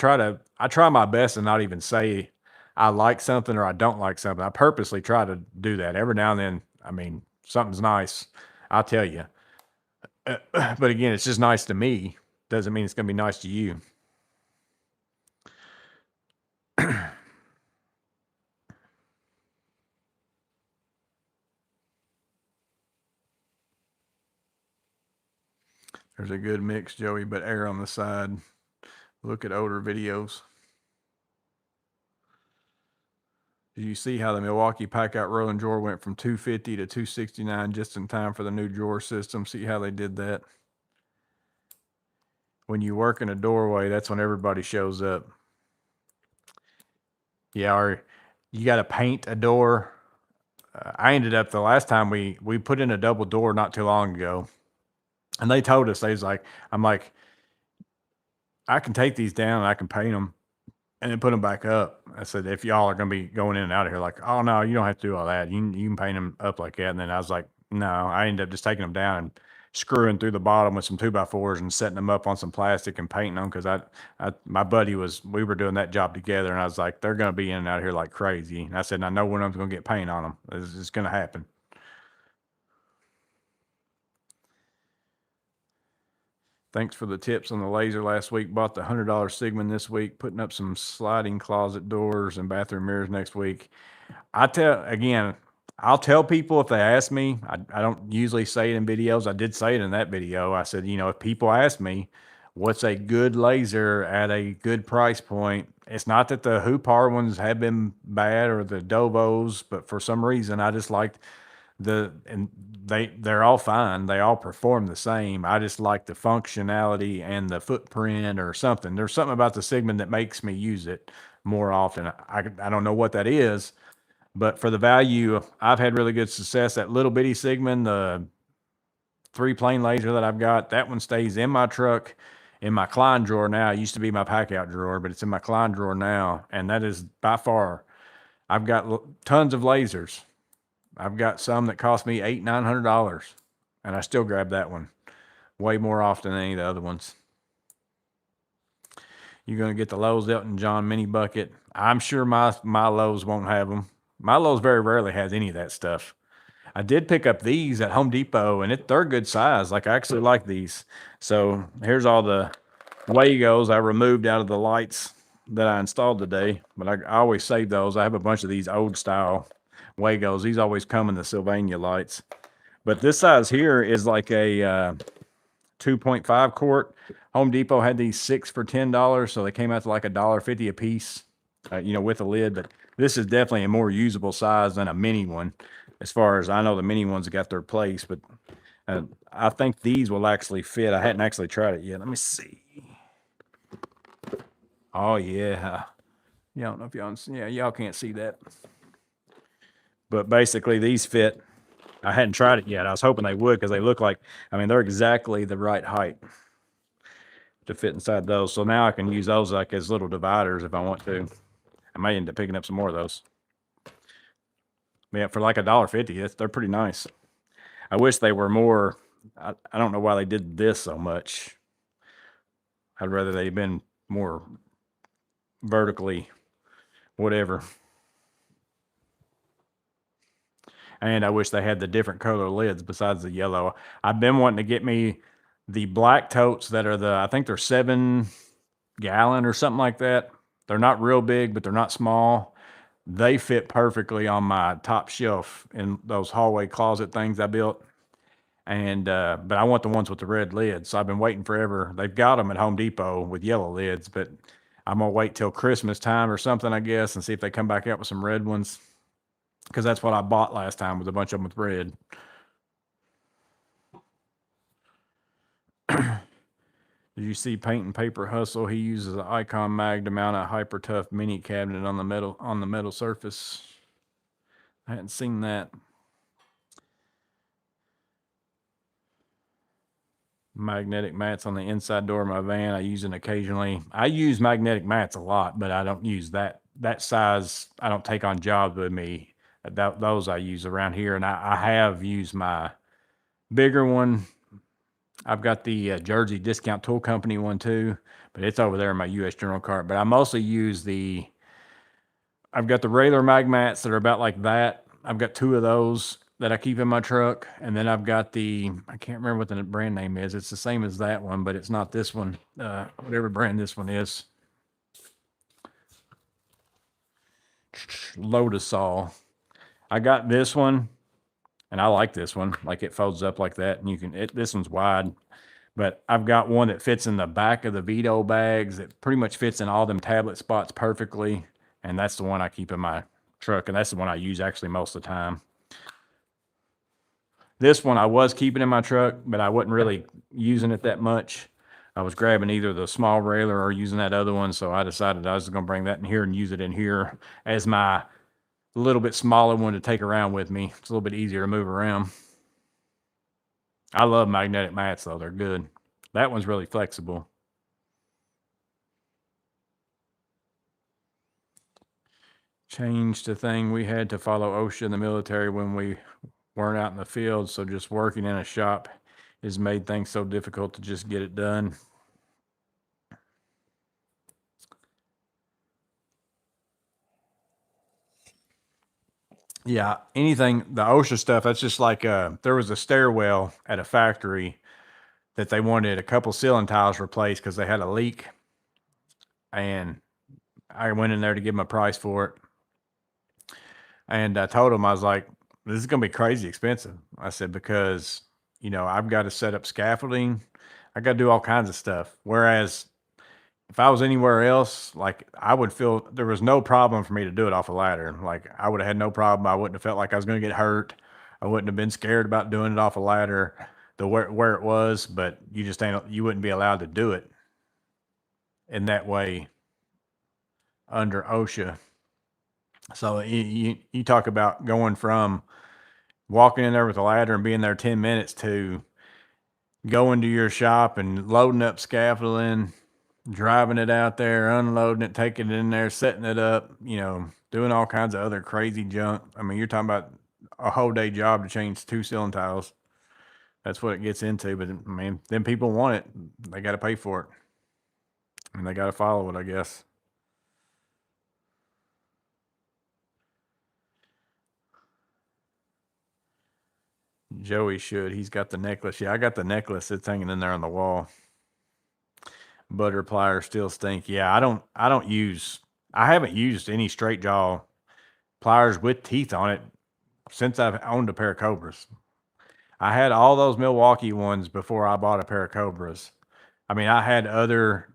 try my best to not even say I like something or I don't like something. I purposely try to do that. Every now and then, I mean, something's nice, I'll tell you. But again, it's just nice to me. Doesn't mean it's going to be nice to you. There's a good mix, Joey, but err on the side. Look at older videos. Did you see how the Milwaukee Pack-Out rolling drawer went from 250 to 269 just in time for the new drawer system? See how they did that? When you work in a doorway, that's when everybody shows up. Yeah, or you got to paint a door. I ended up the last time we put in a double door not too long ago, and they told us, I'm like, I can take these down and I can paint them and then put them back up. I said, if y'all are going to be going in and out of here, like, oh no, you don't have to do all that. You can paint them up like that. And then I was like, no, I ended up just taking them down and screwing through the bottom with some 2x4s and setting them up on some plastic and painting them. Cause my buddy we were doing that job together, and I was like, they're going to be in and out of here like crazy. And I said, I know when I'm going to get paint on them. It's going to happen. Thanks for the tips on the laser last week. Bought the $100 Sigmund this week, putting up some sliding closet doors and bathroom mirrors next week. I'll tell people if they ask me. I don't usually say it in videos. I did say it in that video. I said, if people ask me what's a good laser at a good price point, it's not that the Hupar ones have been bad or the Dovos, but for some reason I just liked they're all fine. They all perform the same. I just like the functionality and the footprint or something. There's something about the Sigmund that makes me use it more often. I don't know what that is, but for the value, I've had really good success. That little bitty Sigmund, the 3-plane laser that I've got, that one stays in my truck, in my Klein drawer now. It used to be my Pack-Out drawer, but it's in my Klein drawer now. And that is by far, I've got tons of lasers. I've got some that cost me $800-900, and I still grab that one way more often than any of the other ones. You're going to get the Lowe's Elton John mini bucket. I'm sure my Lowe's won't have them. My Lowe's very rarely has any of that stuff. I did pick up these at Home Depot, and they're good size. Like, I actually like these. So here's all the Wagos I removed out of the lights that I installed today, but I always save those. I have a bunch of these old style Wagos. These always come in the Sylvania lights. But this size here is like a 2.5 quart. Home Depot had these 6 for $10, so they came out to like $1.50 a piece, with a lid. But this is definitely a more usable size than a mini one. As far as I know, the mini ones got their place, but I think these will actually fit. I hadn't actually tried it yet. Let me see. Oh yeah. I don't know if y'all can't see that. But basically these fit. I hadn't tried it yet. I was hoping they would, because they look like, they're exactly the right height to fit inside those. So now I can use those like as little dividers if I want to. I may end up picking up some more of those. Yeah, for like $1.50, they're pretty nice. I wish they were more. I don't know why they did this so much. I'd rather they'd been more vertically, whatever. And I wish they had the different color lids besides the yellow. I've been wanting to get me the black totes that are I think they're 7-gallon or something like that. They're not real big, but they're not small. They fit perfectly on my top shelf in those hallway closet things I built. And, but I want the ones with the red lids. So I've been waiting forever. They've got them at Home Depot with yellow lids, but I'm going to wait till Christmas time or something, I guess, and see if they come back out with some red ones. Because that's what I bought last time, was a bunch of them with red. Did you see Paint and Paper Hustle? He uses an Icon mag to mount a hyper tough mini cabinet on the metal surface. I hadn't seen that. Magnetic mats on the inside door of my van. I use it occasionally. I use magnetic mats a lot, but I don't use that size. I don't take on jobs with me. Those I use around here, and I have used my bigger one. I've got the Jersey Discount Tool Company one too, but it's over there in my U.S. General cart. But I mostly use I've got the regular mag mats that are about like that. I've got 2 of those that I keep in my truck, and then I've got I can't remember what the brand name is. It's the same as that one, but it's not this one. Whatever brand this one is. Lotusol. I got this one, and I like this one. Like, it folds up like that, and this one's wide. But I've got one that fits in the back of the Vito bags that pretty much fits in all them tablet spots perfectly. And that's the one I keep in my truck. And that's the one I use actually most of the time. This one I was keeping in my truck, but I wasn't really using it that much. I was grabbing either the small railer or using that other one. So I decided I was going to bring that in here and use it in here as my little bit smaller one to take around with me. It's a little bit easier to move around. I love magnetic mats though. They're good. That one's really flexible. Changed the thing. We had to follow OSHA in the military when we weren't out in the field. So just working in a shop has made things so difficult to just get it done. Yeah, anything, the OSHA stuff, that's just like there was a stairwell at a factory that they wanted a couple ceiling tiles replaced because they had a leak. And I went in there to give them a price for it. And I told them, I was like, this is going to be crazy expensive. I said, because, you know, I've got to set up scaffolding. I got to do all kinds of stuff. Whereas if I was anywhere else, like I would feel there was no problem for me to do it off a ladder. Like I would have had no problem. I wouldn't have felt like I was going to get hurt. I wouldn't have been scared about doing it off a ladder, where it was, but you wouldn't be allowed to do it in that way under OSHA. So you talk about going from walking in there with a ladder and being there 10 minutes to going to your shop and loading up scaffolding, driving it out there, unloading it, taking it in there, setting it up, you know, doing all kinds of other crazy junk. I mean, you're talking about a whole day job to change 2 ceiling tiles. That's what it gets into. But I mean, then people want it. They got to pay for it. And they got to follow it, I guess. Joey should. He's got the necklace. Yeah, I got the necklace. It's hanging in there on the wall. Butter pliers still stink. Yeah, I haven't used any straight jaw pliers with teeth on it since I've owned a pair of Cobras. I had all those Milwaukee ones before I bought a pair of Cobras. I mean, I had other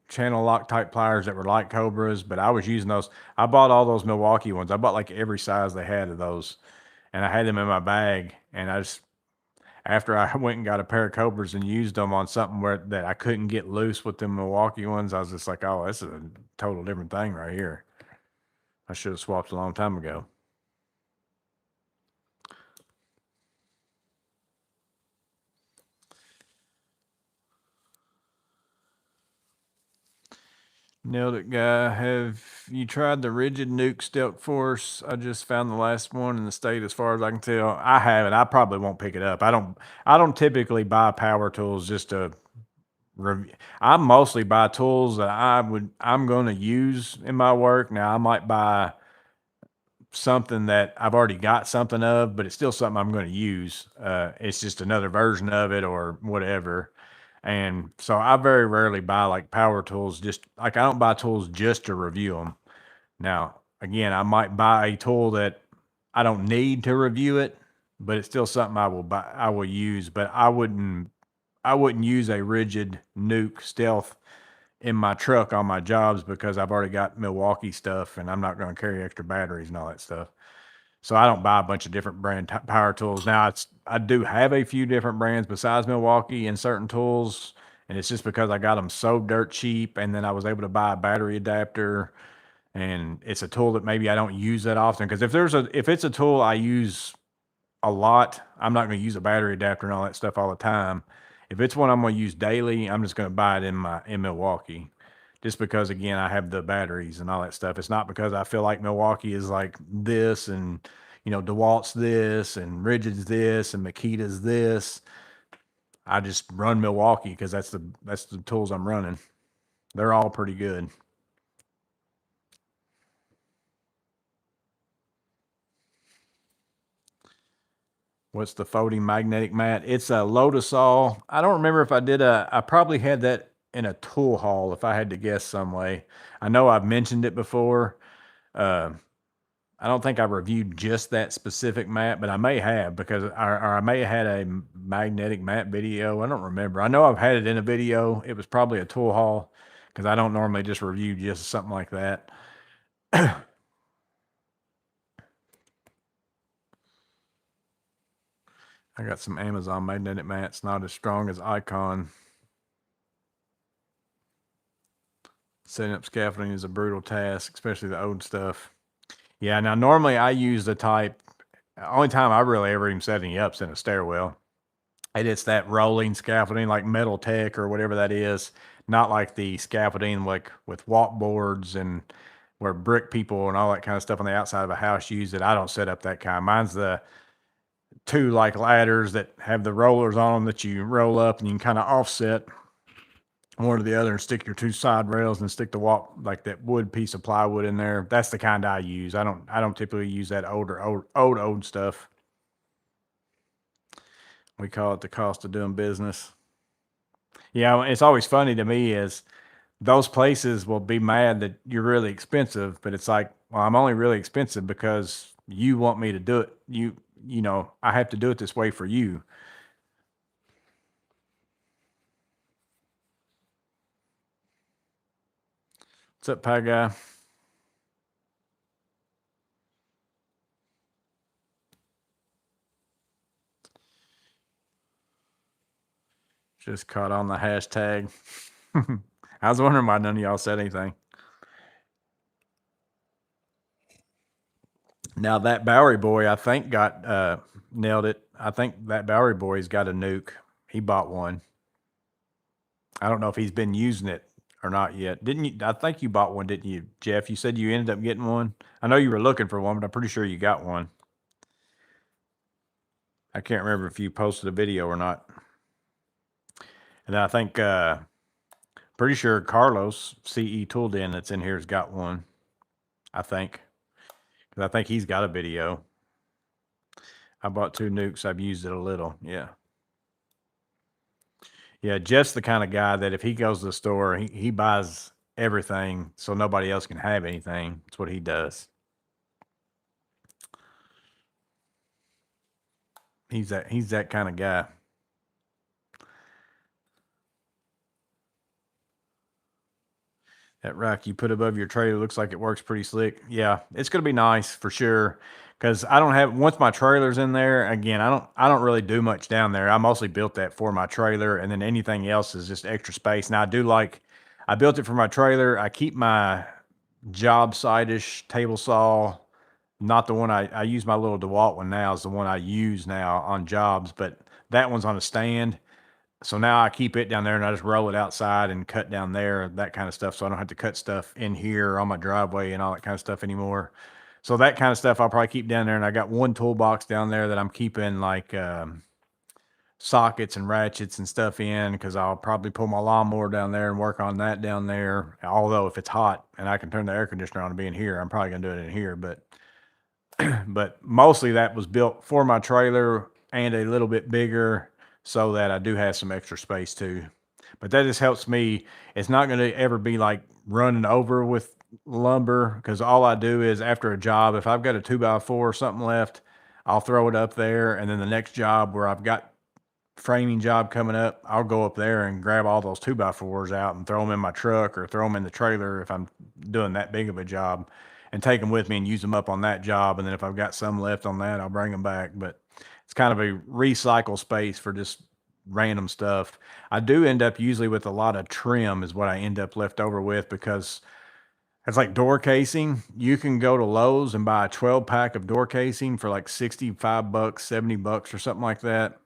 channel lock type pliers that were like Cobras, but I was using those. I bought all those Milwaukee ones. I bought like every size they had of those, and I had them in my bag. And after I went and got a pair of Cobras and used them on something that I couldn't get loose with them Milwaukee ones, I was just like, oh, this is a total different thing right here. I should have swapped a long time ago. Nailed it, guy. Have you tried the Rigid Nuke Stealth Force? I just found the last one in the state, as far as I can tell. I haven't. I probably won't pick it up. I don't typically buy power tools just to review. I mostly buy tools that I'm going to use in my work. Now I might buy something that I've already got something of, but it's still something I'm going to use. It's just another version of it or whatever. And so I very rarely buy like power tools, just like I don't buy tools just to review them. Now, again, I might buy a tool that I don't need to review it, but it's still something I will use, but I wouldn't use a Rigid Nuke Stealth in my truck on my jobs because I've already got Milwaukee stuff and I'm not going to carry extra batteries and all that stuff. So I don't buy a bunch of different power tools. Now I do have a few different brands besides Milwaukee in certain tools, and it's just because I got them so dirt cheap, and then I was able to buy a battery adapter, and it's a tool that maybe I don't use that often. Because if it's a tool I use a lot, I'm not going to use a battery adapter and all that stuff all the time. If it's one I'm going to use daily, I'm just going to buy it in Milwaukee. Just because, again, I have the batteries and all that stuff. It's not because I feel like Milwaukee is like this and, you know, DeWalt's this and Rigid's this and Makita's this. I just run Milwaukee because that's the tools I'm running. They're all pretty good. What's the folding magnetic mat? It's a Lotusol. I don't remember if I probably had that in a tool haul if I had to guess some way. I know I've mentioned it before. I don't think I reviewed just that specific mat, but I may have because I may have had a magnetic mat video. I don't remember. I know I've had it in a video. It was probably a tool haul because I don't normally just review just something like that. I got some Amazon magnetic mats, not as strong as Icon. Setting up scaffolding is a brutal task, especially the old stuff. Yeah, now normally I use the type, only time I really ever even set any up's in a stairwell. And it's that rolling scaffolding like Metal Tech or whatever that is, not like the scaffolding like with walk boards and where brick people and all that kind of stuff on the outside of a house use it. I don't set up that kind. Mine's the two like ladders that have the rollers on them that you roll up and you can kind of offset one to the other and stick your two side rails and stick the walk like that wood piece of plywood in there. That's the kind I use. I don't typically use that old stuff. We call it the cost of doing business. Yeah, it's always funny to me is those places will be mad that you're really expensive, but it's like, well, I'm only really expensive because you want me to do it. You know, I have to do it this way for you. What's up, Pie Guy? Just caught on the hashtag. I was wondering why none of y'all said anything. Now that Bowery boy, I think got nailed it. I think that Bowery boy's got a nuke. He bought one. I don't know if he's been using it or not yet. Didn't you? I think you bought one, didn't you, Jeff? You said you ended up getting one. I know you were looking for one, but I'm pretty sure you got one. I can't remember if you posted a video or not. And I think, pretty sure Carlos CE Tool Den that's in here has got one. I think, because I think he's got a video. I bought two nukes. I've used it a little. Yeah. Yeah, Jeff's the kind of guy that if he goes to the store, he buys everything so nobody else can have anything. That's what he does. He's that kind of guy. That rack you put above your trailer looks like it works pretty slick. Yeah, it's gonna be nice for sure. Cause I don't have once my trailer's in there, again, I don't really do much down there. I mostly built that for my trailer, and then anything else is just extra space. Now I built it for my trailer. I keep my job site-ish table saw, not the one I use my little DeWalt one now, is the one I use now on jobs, but that one's on a stand. So now I keep it down there and I just roll it outside and cut down there, that kind of stuff. So I don't have to cut stuff in here on my driveway and all that kind of stuff anymore. So that kind of stuff I'll probably keep down there. And I got one toolbox down there that I'm keeping like sockets and ratchets and stuff in, because I'll probably pull my lawnmower down there and work on that down there. Although if it's hot and I can turn the air conditioner on and be in here, I'm probably gonna do it in here. But but mostly that was built for my trailer and a little bit bigger so that I do have some extra space too. But that just helps me. It's not going to ever be like running over with lumber, because all I do is after a job, if I've got a 2x4 or something left, I'll throw it up there. And then the next job where I've got framing job coming up, I'll go up there and grab all those 2x4s out and throw them in my truck or throw them in the trailer if I'm doing that big of a job, and take them with me and use them up on that job. And then if I've got some left on that, I'll bring them back. But it's kind of a recycle space for just random stuff. I do end up usually with a lot of trim is what I end up left over with, because it's like door casing. You can go to Lowe's and buy a 12 pack of door casing for like 65 bucks, 70 bucks or something like that.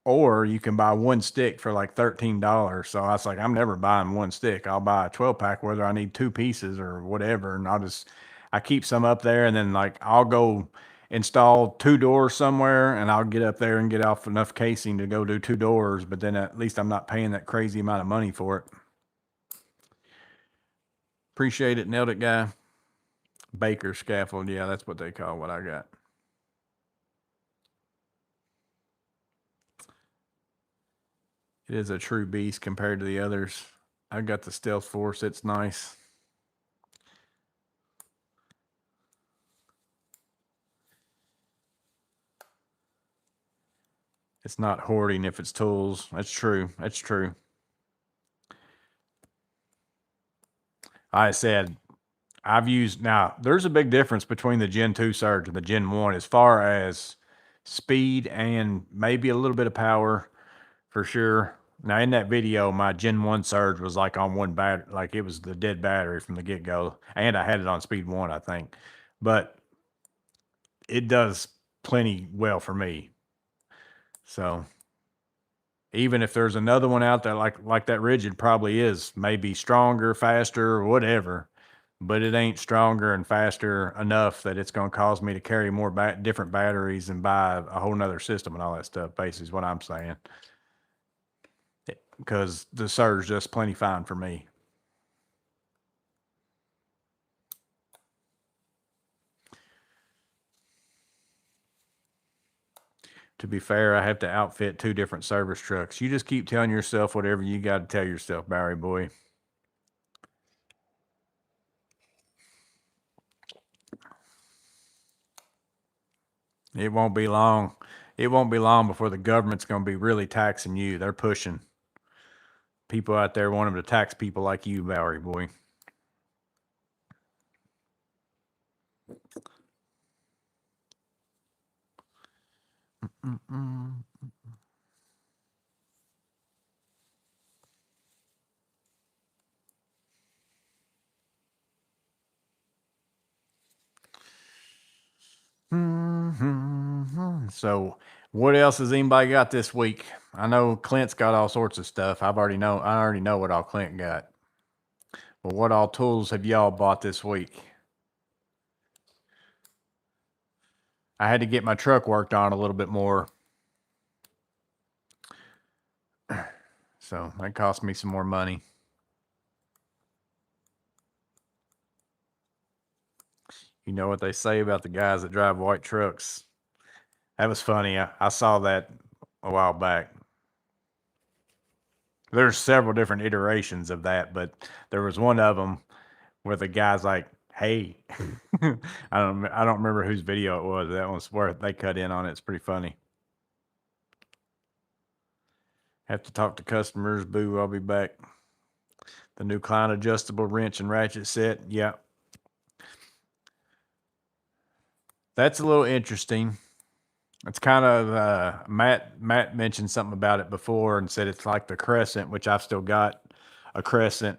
Or you can buy one stick for like $13. So I was like, I'm never buying one stick. I'll buy a 12 pack, whether I need two pieces or whatever. And I keep some up there, and then like I'll go install two doors somewhere, and I'll get up there and get off enough casing to go do two doors. But then at least I'm not paying that crazy amount of money for it. Appreciate it. Nailed it, guy. Baker scaffold. Yeah, that's what they call what I got. It is a true beast compared to the others. I got the Stealth Force. It's nice. It's not hoarding if it's tools. That's true. That's true. I said, I've used, now there's a big difference between the Gen 2 Surge and the Gen 1 as far as speed and maybe a little bit of power for sure. Now in that video, my Gen 1 Surge was like on one battery, like it was the dead battery from the get go. And I had it on speed 1, I think. But it does plenty well for me. So even if there's another one out there like that Rigid probably is, maybe stronger, faster, or whatever, but it ain't stronger and faster enough that it's going to cause me to carry more different batteries and buy a whole nother system and all that stuff. Basically, is what I'm saying. Because the Surge just plenty fine for me. To be fair, I have to outfit 2 different service trucks. You just keep telling yourself whatever you got to tell yourself, Barry boy. It won't be long. It won't be long before the government's going to be really taxing you. They're pushing. People out there want them to tax people like you, Barry boy. So, what else has anybody got this week? I know Clint's got all sorts of stuff. I already know what all Clint got. But what all tools have y'all bought this week? I had to get my truck worked on a little bit more. So, that cost me some more money. You know what they say about the guys that drive white trucks? That was funny. I saw that a while back. There's several different iterations of that, but there was one of them where the guy's like, "Hey," I don't remember whose video it was. That was where they cut in on it. It's pretty funny. Have to talk to customers. Boo, I'll be back. The new Klein adjustable wrench and ratchet set. Yeah. That's a little interesting. It's kind of Matt mentioned something about it before and said it's like the Crescent, which I've still got a Crescent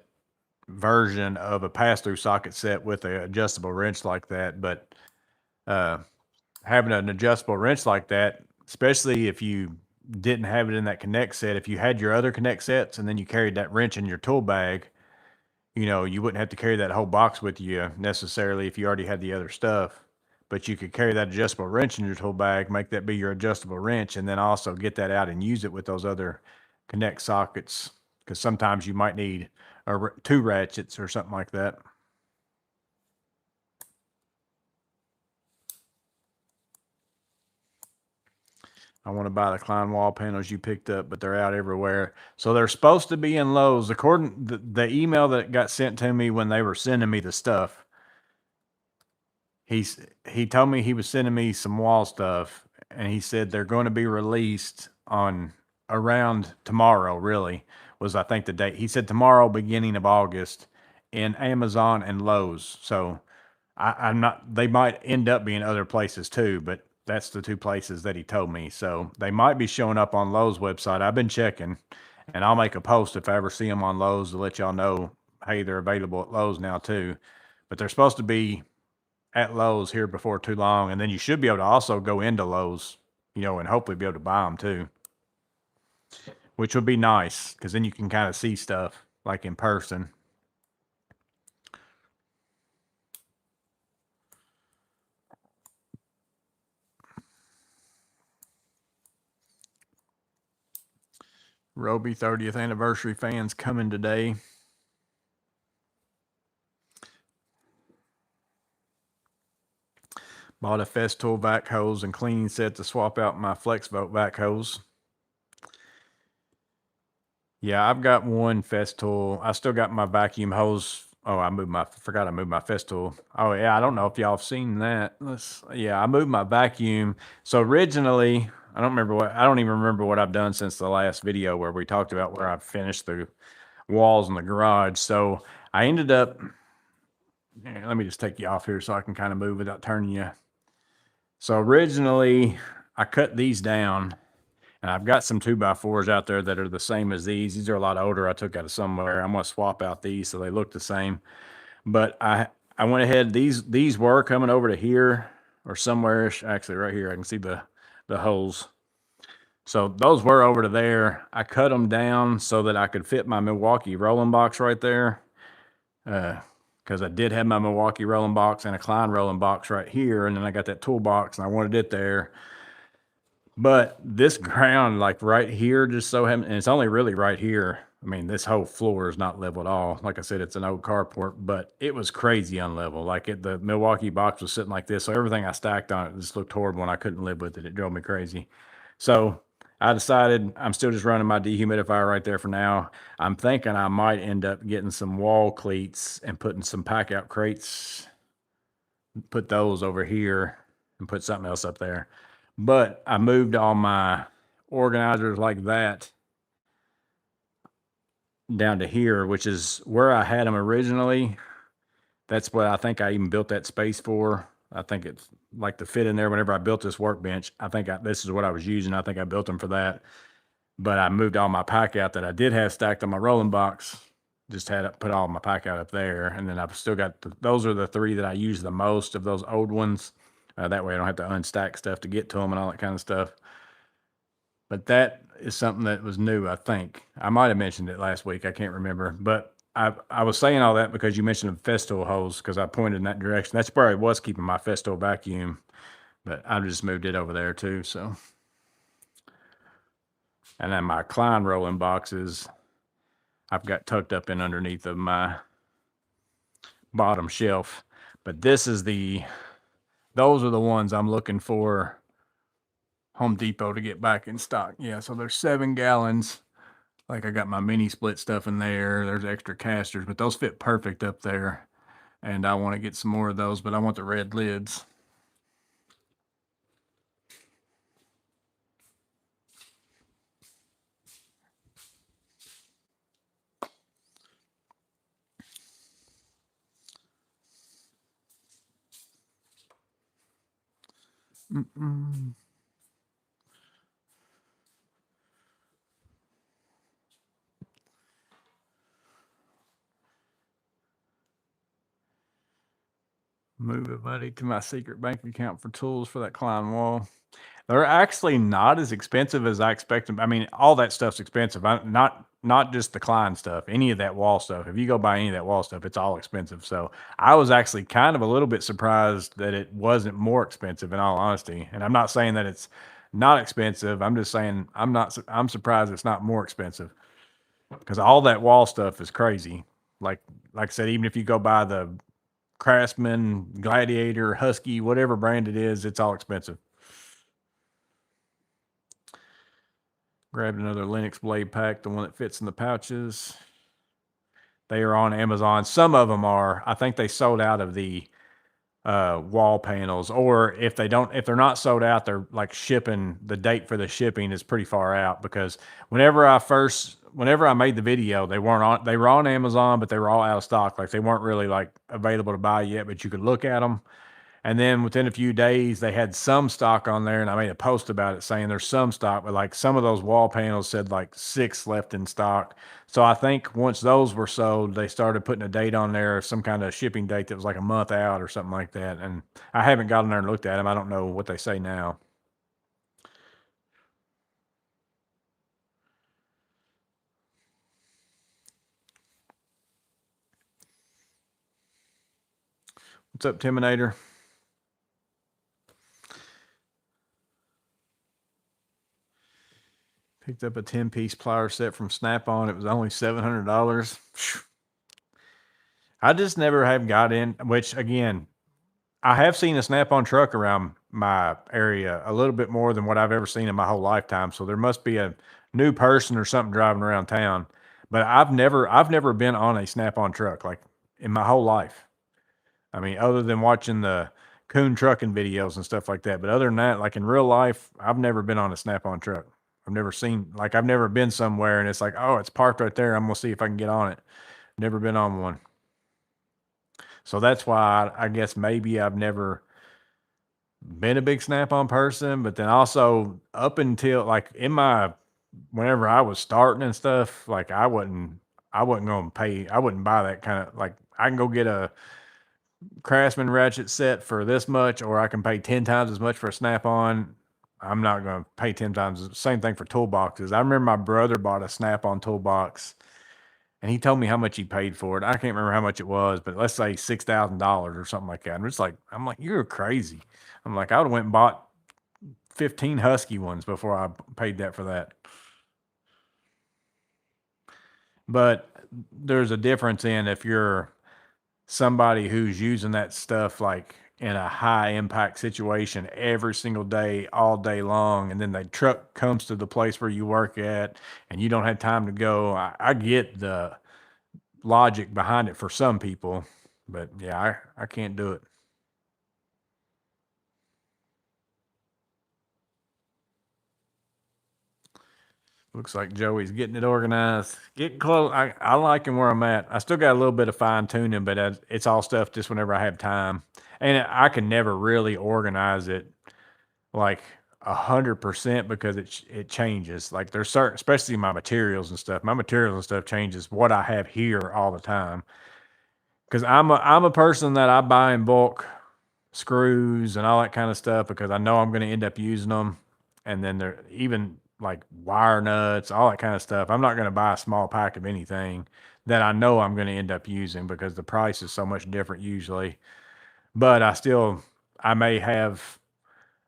version of a pass-through socket set with an adjustable wrench like that. But having an adjustable wrench like that, especially if you didn't have it in that Connect set, if you had your other Connect sets and then you carried that wrench in your tool bag, you know, you wouldn't have to carry that whole box with you necessarily if you already had the other stuff. But you could carry that adjustable wrench in your tool bag, make that be your adjustable wrench, and then also get that out and use it with those other Connect sockets. Because sometimes you might need 2 ratchets or something like that. I want to buy the Klein wall panels you picked up, but they're out everywhere. So they're supposed to be in Lowe's. According to the email that got sent to me when they were sending me the stuff, he told me he was sending me some wall stuff, and he said they're going to be released on around tomorrow. Really, was I think the date. He said tomorrow, beginning of August, in Amazon and Lowe's. So I'm not. They might end up being other places too, but that's the 2 places that he told me. So they might be showing up on Lowe's website. I've been checking, and I'll make a post if I ever see them on Lowe's to let y'all know, hey, they're available at Lowe's now too. But they're supposed to be at Lowe's here before too long, and then you should be able to also go into Lowe's, you know, and hopefully be able to buy them too, which would be nice because then you can kind of see stuff like in person. Roby 30th anniversary fans coming today. Bought a Festool vac hose and cleaning set to swap out my FlexVolt vac hose. Yeah, I've got one Festool. I still got my vacuum hose. Oh, forgot I moved my Festool. Oh yeah, I don't know if y'all have seen that. I moved my vacuum. So originally I don't even remember what I've done since the last video where we talked about where I finished the walls in the garage. So I ended up, let me just take you off here so I can kind of move without turning you. So originally I cut these down, and I've got some 2x4s out there that are the same as these. These are a lot older. I took out of somewhere. I'm going to swap out these so they look the same. But I went ahead. These were coming over to here or somewhere. Actually, right here, I can see the holes. So those were over to there. I cut them down so that I could fit my Milwaukee rolling box right there. Because I did have my Milwaukee rolling box and a Klein rolling box right here. And then I got that toolbox and I wanted it there. But this ground, like right here, just so happened, and it's only really right here. I mean, this whole floor is not level at all. Like I said, it's an old carport, but it was crazy unlevel. Like the Milwaukee box was sitting like this. So everything I stacked on it just looked horrible and I couldn't live with it. It drove me crazy. So I decided I'm still just running my dehumidifier right there for now. I'm thinking I might end up getting some wall cleats and putting some pack out crates, put those over here and put something else up there. But I moved all my organizers like that down to here, which is where I had them originally. That's what I think I even built that space for. I think it's like to fit in there whenever I built this workbench. I think this is what I was using. I think I built them for that. But I moved all my pack out that I did have stacked on my rolling box. Just had it put all my pack out up there. And then I've still got, those are the 3 that I use the most of those old ones. That way I don't have to unstack stuff to get to them and all that kind of stuff. But that is something that was new, I think. I might have mentioned it last week. I can't remember. But I was saying all that because you mentioned the Festool hose, because I pointed in that direction. That's where I was keeping my Festool vacuum. But I just moved it over there too, so. And then my Klein rolling boxes, I've got tucked up in underneath of my bottom shelf. But this is those are the ones I'm looking for Home Depot to get back in stock. Yeah, so there's 7 gallons. Like I got my mini split stuff in there. There's extra casters, but those fit perfect up there. And I want to get some more of those, but I want the red lids. Move it, buddy, to my secret bank account for tools for that Klein wall. They're actually not as expensive as I expected. I mean, all that stuff's expensive. Not just the Klein stuff, any of that wall stuff. If you go buy any of that wall stuff, it's all expensive. So I was actually kind of a little bit surprised that it wasn't more expensive, in all honesty. And I'm not saying that it's not expensive. I'm just saying I'm surprised it's not more expensive, because all that wall stuff is crazy. Like I said, even if you go buy the Craftsman, Gladiator, Husky, whatever brand it is, it's all expensive. Grabbed another Lennox blade pack, the one that fits in the pouches. They are on Amazon. Some of them are. I think they sold out of the wall panels, or if they're not sold out, they're like shipping. The date for the shipping is pretty far out, because whenever I made the video, they were on Amazon, but they were all out of stock. Like they weren't really like available to buy yet, but you could look at them. And then within a few days, they had some stock on there, and I made a post about it saying there's some stock, but like some of those wall panels said like 6 left in stock. So I think once those were sold, they started putting a date on there, some kind of shipping date that was like a month out or something like that. And I haven't gotten there and looked at them. I don't know what they say now. What's up, Timinator? Picked up a 10-piece plier set from Snap-on. It was only $700. I just never have got in, which again, I have seen a Snap-on truck around my area a little bit more than what I've ever seen in my whole lifetime. So there must be a new person or something driving around town. But I've never been on a Snap-on truck like in my whole life. I mean, other than watching the coon trucking videos and stuff like that. But other than that, like in real life, I've never been on a Snap-on truck. I've never been somewhere and it's like, oh, it's parked right there. I'm gonna see if I can get on it. Never been on one. So that's why I guess maybe I've never been a big Snap-on person, but then also up until like whenever I was starting and stuff, like I wasn't gonna pay, I wouldn't buy that kind of like I can go get a Craftsman ratchet set for this much, or I can pay 10 times as much for a Snap-on. I'm not going to pay 10 times. Same thing for toolboxes. I remember my brother bought a Snap-on toolbox and he told me how much he paid for it. I can't remember how much it was, but let's say $6,000 or something like that. And it's like, I'm like, you're crazy. I'm like, I would have went and bought 15 Husky ones before I paid that for that. But there's a difference in if you're somebody who's using that stuff like in a high impact situation every single day, all day long, and then the truck comes to the place where you work at and you don't have time to go. I get the logic behind it for some people, but yeah, I can't do it. Looks like Joey's getting it organized. Getting close. I like him where I'm at. I still got a little bit of fine tuning, but it's all stuff just whenever I have time. And I can never really organize it like 100% because it changes. Like there's certain, especially my materials and stuff. My materials and stuff changes what I have here all the time. Because I'm a person that I buy in bulk screws and all that kind of stuff because I know I'm going to end up using them. And then they're even like wire nuts, all that kind of stuff. I'm not going to buy a small pack of anything that I know I'm going to end up using because the price is so much different usually. But I may have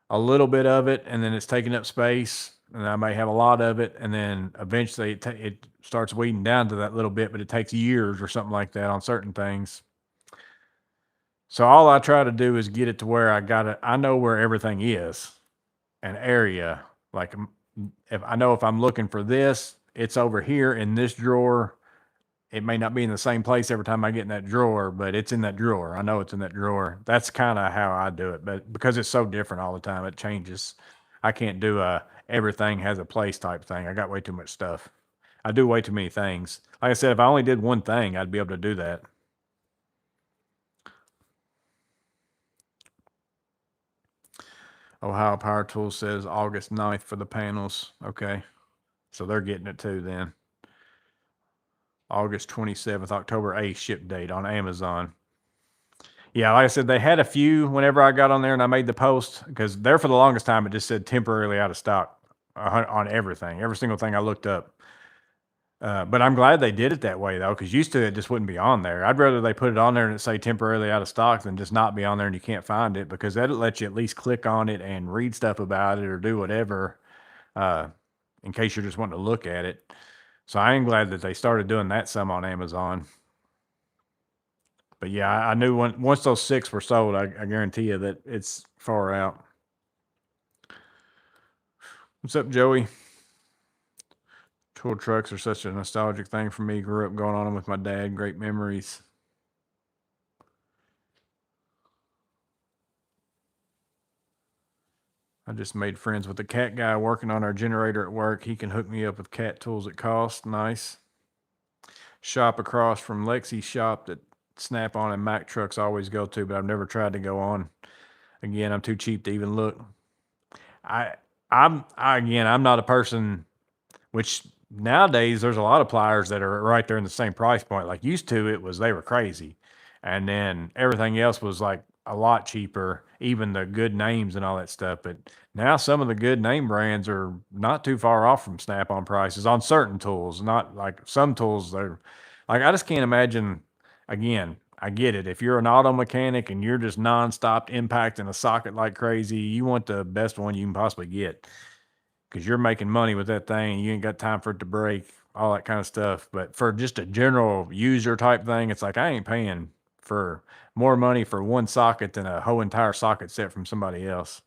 a little bit of it and then it's taking up space and I may have a lot of it and then eventually it starts weeding down to that little bit, but it takes years or something like that on certain things. So all I try to do is get it to where I know where everything is, an area. Like if I know if I'm looking for this, it's over here in this drawer. It may not be in the same place every time I get in that drawer, but it's in that drawer. I know it's in that drawer. That's kind of how I do it. But because it's so different all the time, it changes. I can't do a everything has a place type thing. I got way too much stuff. I do way too many things. Like I said, if I only did one thing, I'd be able to do that. Ohio Power Tools says August 9th for the panels. Okay. So they're getting it too then. August 27th, October 8th ship date on Amazon. Yeah, like I said, they had a few whenever I got on there and I made the post because there for the longest time it just said temporarily out of stock on everything, every single thing I looked up. But I'm glad they did it that way though, because used to it just wouldn't be on there. I'd rather they put it on there and it say temporarily out of stock than just not be on there and you can't find it because that'll let you at least click on it and read stuff about it or do whatever, uh, in case you're just wanting to look at it. So I am glad that they started doing that some on Amazon. But yeah, I knew once those 6 were sold, I guarantee you that it's far out. What's up, Joey? Tool trucks are such a nostalgic thing for me. Grew up going on them with my dad. Great memories. I just made friends with the cat guy working on our generator at work. He can hook me up with cat tools at cost. Nice. Shop across from Lexi's shop that Snap-on and Mack trucks always go to, but I've never tried to go on. Again, I'm too cheap to even look. I'm not a person which nowadays there's a lot of pliers that are right there in the same price point. Like used to it was they were crazy. And then everything else was like a lot cheaper, even the good names and all that stuff. But now some of the good name brands are not too far off from Snap-on prices on certain tools. Not like some tools they're like I just can't imagine again, I get it. If you're an auto mechanic and you're just nonstop impacting a socket like crazy, you want the best one you can possibly get because you're making money with that thing. You ain't got time for it to break, all that kind of stuff. But for just a general user type thing, it's like I ain't paying for more money for one socket than a whole entire socket set from somebody else.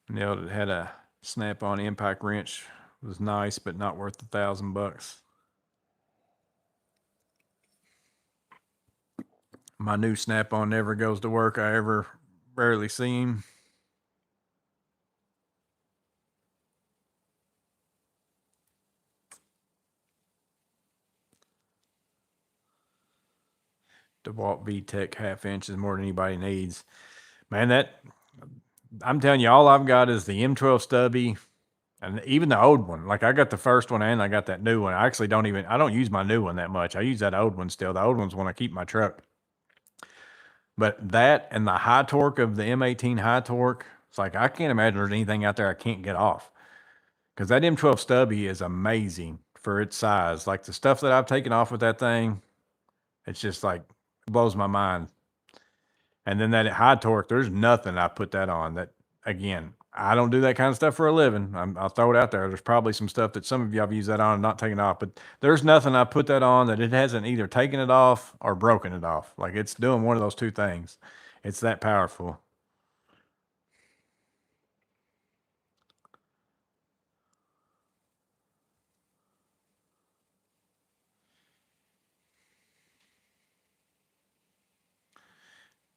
Nailed it. Had a Snap-on impact wrench. It was nice, but not worth $1,000. My new Snap-on never goes to work. I ever rarely see him. DeWalt VTech half-inch is more than anybody needs. Man, I'm telling you, all I've got is the M12 stubby, and even the old one. Like I got the first one and I got that new one. I actually I don't use my new one that much. I use that old one still. The old one's when I keep my truck. But that and the high torque of the M18 high torque, it's like I can't imagine there's anything out there I can't get off. Because that M12 stubby is amazing for its size. Like the stuff that I've taken off with that thing, it's just like blows my mind. And then that high torque, there's nothing I put that on. That again, I don't do that kind of stuff for a living. I'll throw it out there. There's probably some stuff that some of y'all have used that on and not taken off, but there's nothing I put that on that it hasn't either taken it off or broken it off. Like it's doing one of those two things. It's that powerful.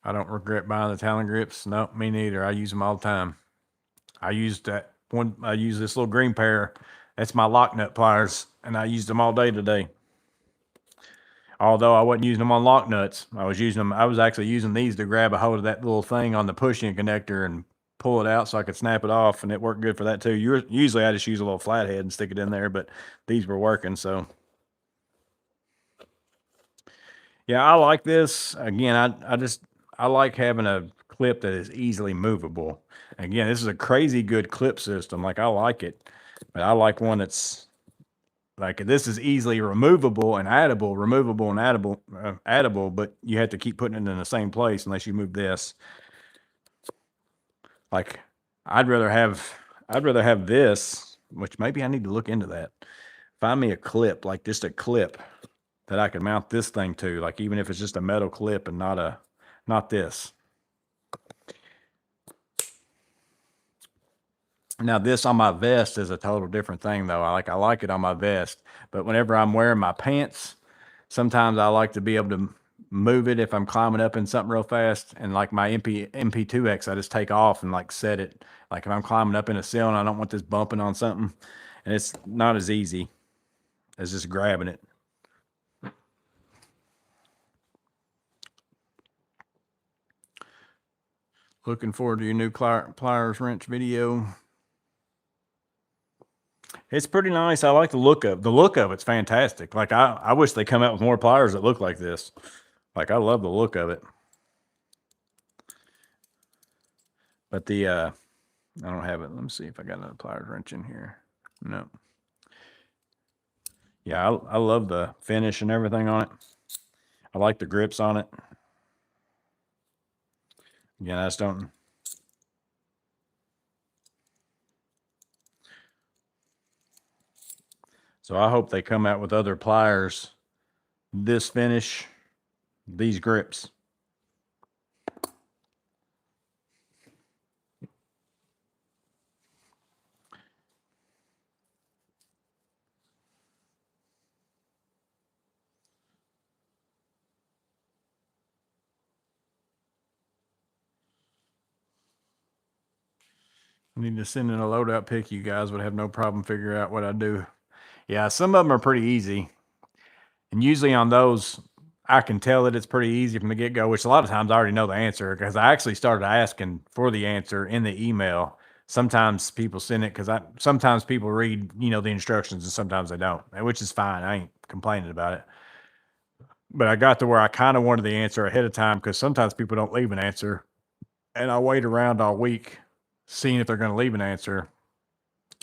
I don't regret buying the Talon grips. No, me neither. I use them all the time. I use this little green pair. That's my lock nut pliers, and I used them all day today. Although I wasn't using them on lock nuts, I was actually using these to grab a hold of that little thing on the push-in connector and pull it out so I could snap it off, and it worked good for that too. Usually I just use a little flathead and stick it in there, but these were working, so. Yeah, I like this. Again, I like having a clip that is easily movable. Again, this is a crazy good clip system. Like I like it, but I like one that's like this is easily removable and addable, addable, but you have to keep putting it in the same place unless you move this. Like I'd rather have this, which maybe I need to look into that. Find me a clip, like just a clip that I can mount this thing to, like even if it's just a metal clip and not this. Now this on my vest is a total different thing though. I like it on my vest, but whenever I'm wearing my pants, sometimes I like to be able to move it if I'm climbing up in something real fast. And like my MP2X, I just take off and like set it. Like if I'm climbing up in a ceiling, I don't want this bumping on something, and it's not as easy as just grabbing it. Looking forward to your new pliers wrench video. It's pretty nice. I like the look of it's fantastic. Like I wish they come out with more pliers that look like this. Like I love the look of it. But I don't have it. Let me see if I got another pliers wrench in here. No. Yeah, I love the finish and everything on it. I like the grips on it. Again, I just don't. So I hope they come out with other pliers, this finish, these grips. I need to send in a loadout pic. You guys would have no problem figuring out what I do. Yeah, some of them are pretty easy. And usually on those, I can tell that it's pretty easy from the get go, which a lot of times I already know the answer because I actually started asking for the answer in the email. Sometimes people send it because sometimes people read, the instructions and sometimes they don't, which is fine. I ain't complaining about it. But I got to where I kind of wanted the answer ahead of time because sometimes people don't leave an answer. And I wait around all week seeing if they're going to leave an answer.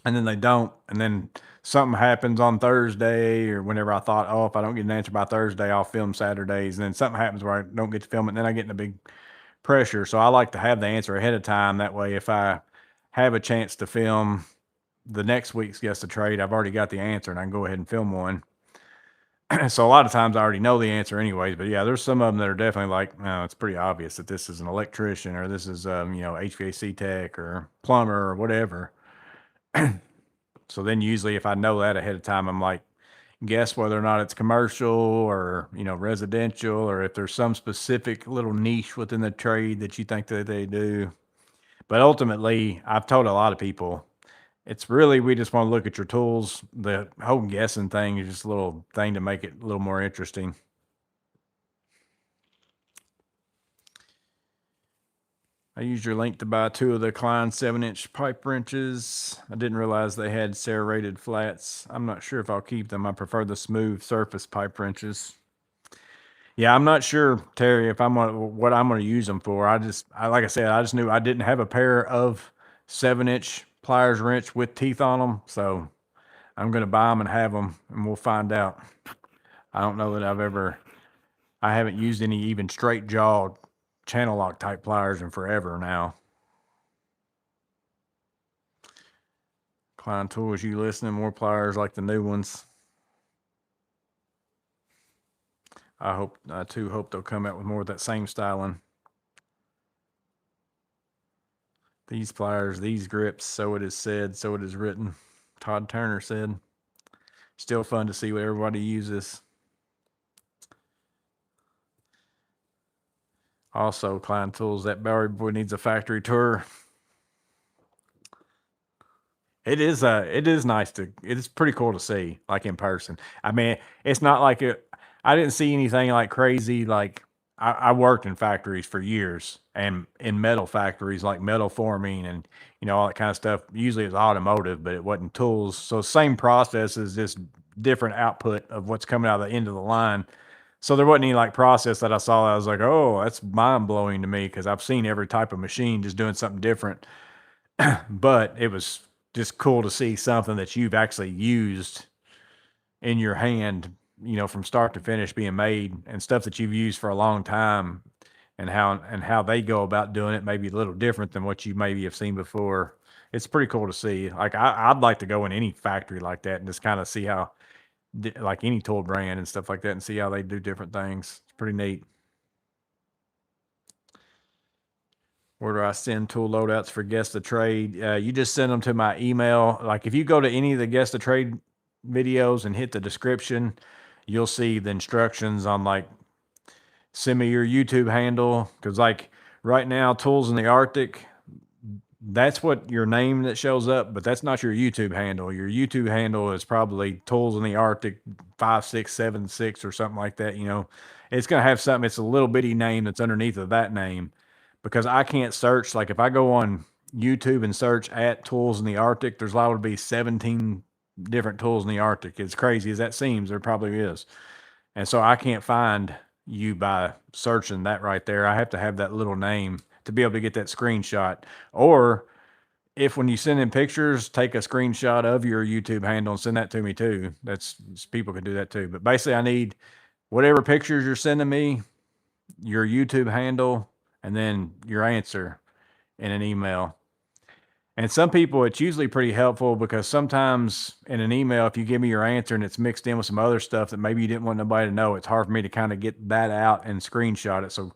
And then they don't. And then something happens on Thursday or whenever I thought, oh, if I don't get an answer by Thursday, I'll film Saturdays. And then something happens where I don't get to film it. And then I get in a big pressure. So I like to have the answer ahead of time. That way, if I have a chance to film the next week's Guess the Trade, I've already got the answer and I can go ahead and film one. So a lot of times I already know the answer anyways, but yeah, there's some of them that are definitely like, no, it's pretty obvious that this is an electrician or this is, HVAC tech or plumber or whatever. So then usually if I know that ahead of time, I'm like, guess whether or not it's commercial or, residential, or if there's some specific little niche within the trade that you think that they do. But ultimately, I've told a lot of people, it's really, we just want to look at your tools. The whole guessing thing is just a little thing to make it a little more interesting. I used your link to buy 2 of the Klein 7-inch pipe wrenches. I didn't realize they had serrated flats. I'm not sure if I'll keep them. I prefer the smooth surface pipe wrenches. Yeah, I'm not sure, Terry, if what I'm gonna use them for. Like I said, I just knew I didn't have a pair of 7-inch pliers wrench with teeth on them, so I'm gonna buy them and have them, and we'll find out. I don't know that I haven't used any even straight jaw channel lock type pliers in forever now. Klein Tools, you listening? More pliers like the new ones. I too hope they'll come out with more of that same styling. These pliers, these grips, so it is said, so it is written. Todd Turner said. Still fun to see what everybody uses. Also, Klein Tools, that Bowery boy needs a factory tour. It is nice it's pretty cool to see, like, in person. I mean, it's not like I didn't see anything like crazy. Like, I worked in factories for years, and in metal factories, like metal forming and, all that kind of stuff. Usually it's automotive, but it wasn't tools. So same process is just different output of what's coming out of the end of the line. So there wasn't any like process that I saw that I was like, oh, that's mind blowing to me, because I've seen every type of machine just doing something different. But it was just cool to see something that you've actually used in your hand, from start to finish being made, and stuff that you've used for a long time, and how they go about doing it may be a little different than what you maybe have seen before. It's pretty cool to see. Like, I'd like to go in any factory like that and just kind of see how, like any tool brand and stuff like that, and see how they do different things. It's pretty neat. Where do I send tool loadouts for Guess the Trade? You just send them to my email. Like, if you go to any of the Guess the Trade videos and hit the description, you'll see the instructions on, like, send me your YouTube handle. Because, like, right now, Tools in the Arctic, that's what your name that shows up, but that's not your YouTube handle. Your YouTube handle is probably Tools in the Arctic 5676 or something like that. It's going to have something. It's a little bitty name that's underneath of that name, because I can't search. Like, if I go on YouTube and search at Tools in the Arctic, there's liable to be 17 different tools in the Arctic. As crazy as that seems, there probably is. And so I can't find you by searching that right there. I have to have that little name to be able to get that screenshot. Or if, when you send in pictures, take a screenshot of your YouTube handle and send that to me too. People can do that too. But basically, I need whatever pictures you're sending me, your YouTube handle, and then your answer in an email. And some people, it's usually pretty helpful, because sometimes in an email, if you give me your answer and it's mixed in with some other stuff that maybe you didn't want nobody to know, it's hard for me to kind of get that out and screenshot it. So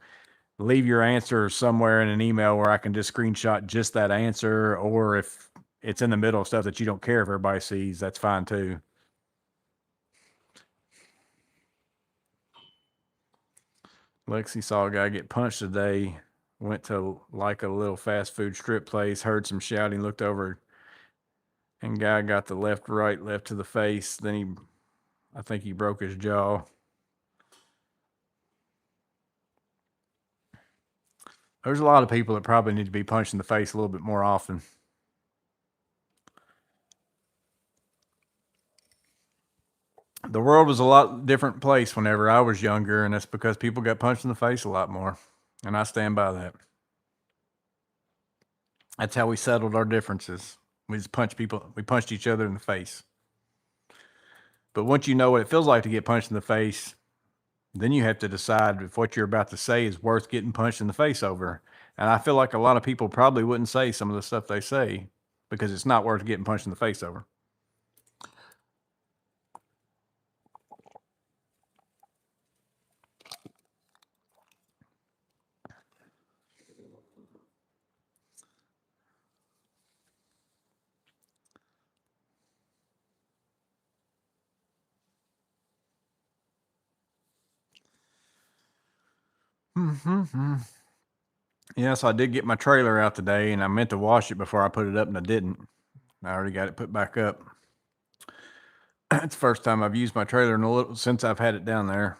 leave your answer somewhere in an email where I can just screenshot just that answer. Or if it's in the middle of stuff that you don't care if everybody sees, that's fine too. Lexi saw a guy get punched today. Went to, like, a little fast food strip place, heard some shouting, looked over, and guy got the left to the face. Then I think he broke his jaw. There's a lot of people that probably need to be punched in the face a little bit more often. The world was a lot different place whenever I was younger, and that's because people got punched in the face a lot more. And I stand by that. That's how we settled our differences. We just punched each other in the face. But once you know what it feels like to get punched in the face, then you have to decide if what you're about to say is worth getting punched in the face over. And I feel like a lot of people probably wouldn't say some of the stuff they say because it's not worth getting punched in the face over. Yes, I did get my trailer out today, and I meant to wash it before I put it up, and I didn't. I already got it put back up. It's the first time I've used my trailer since I've had it down there.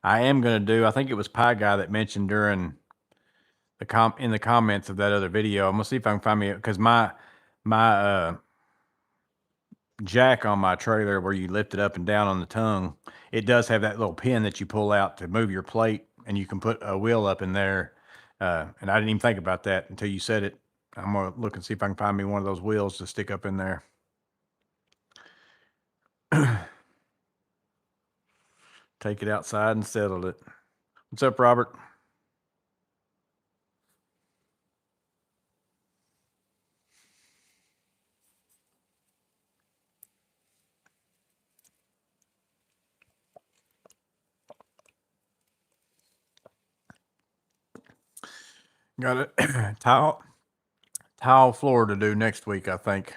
I am going to do, I think it was Pie Guy that mentioned during in the comments of that other video. I'm going to see if I can find me, because my jack on my trailer where you lift it up and down on the tongue, it does have that little pin that you pull out to move your plate, and you can put a wheel up in there. And I didn't even think about that until you said it. I'm going to look and see if I can find me one of those wheels to stick up in there. Take it outside and settle it. What's up, Robert? Got a tile floor to do next week, I think.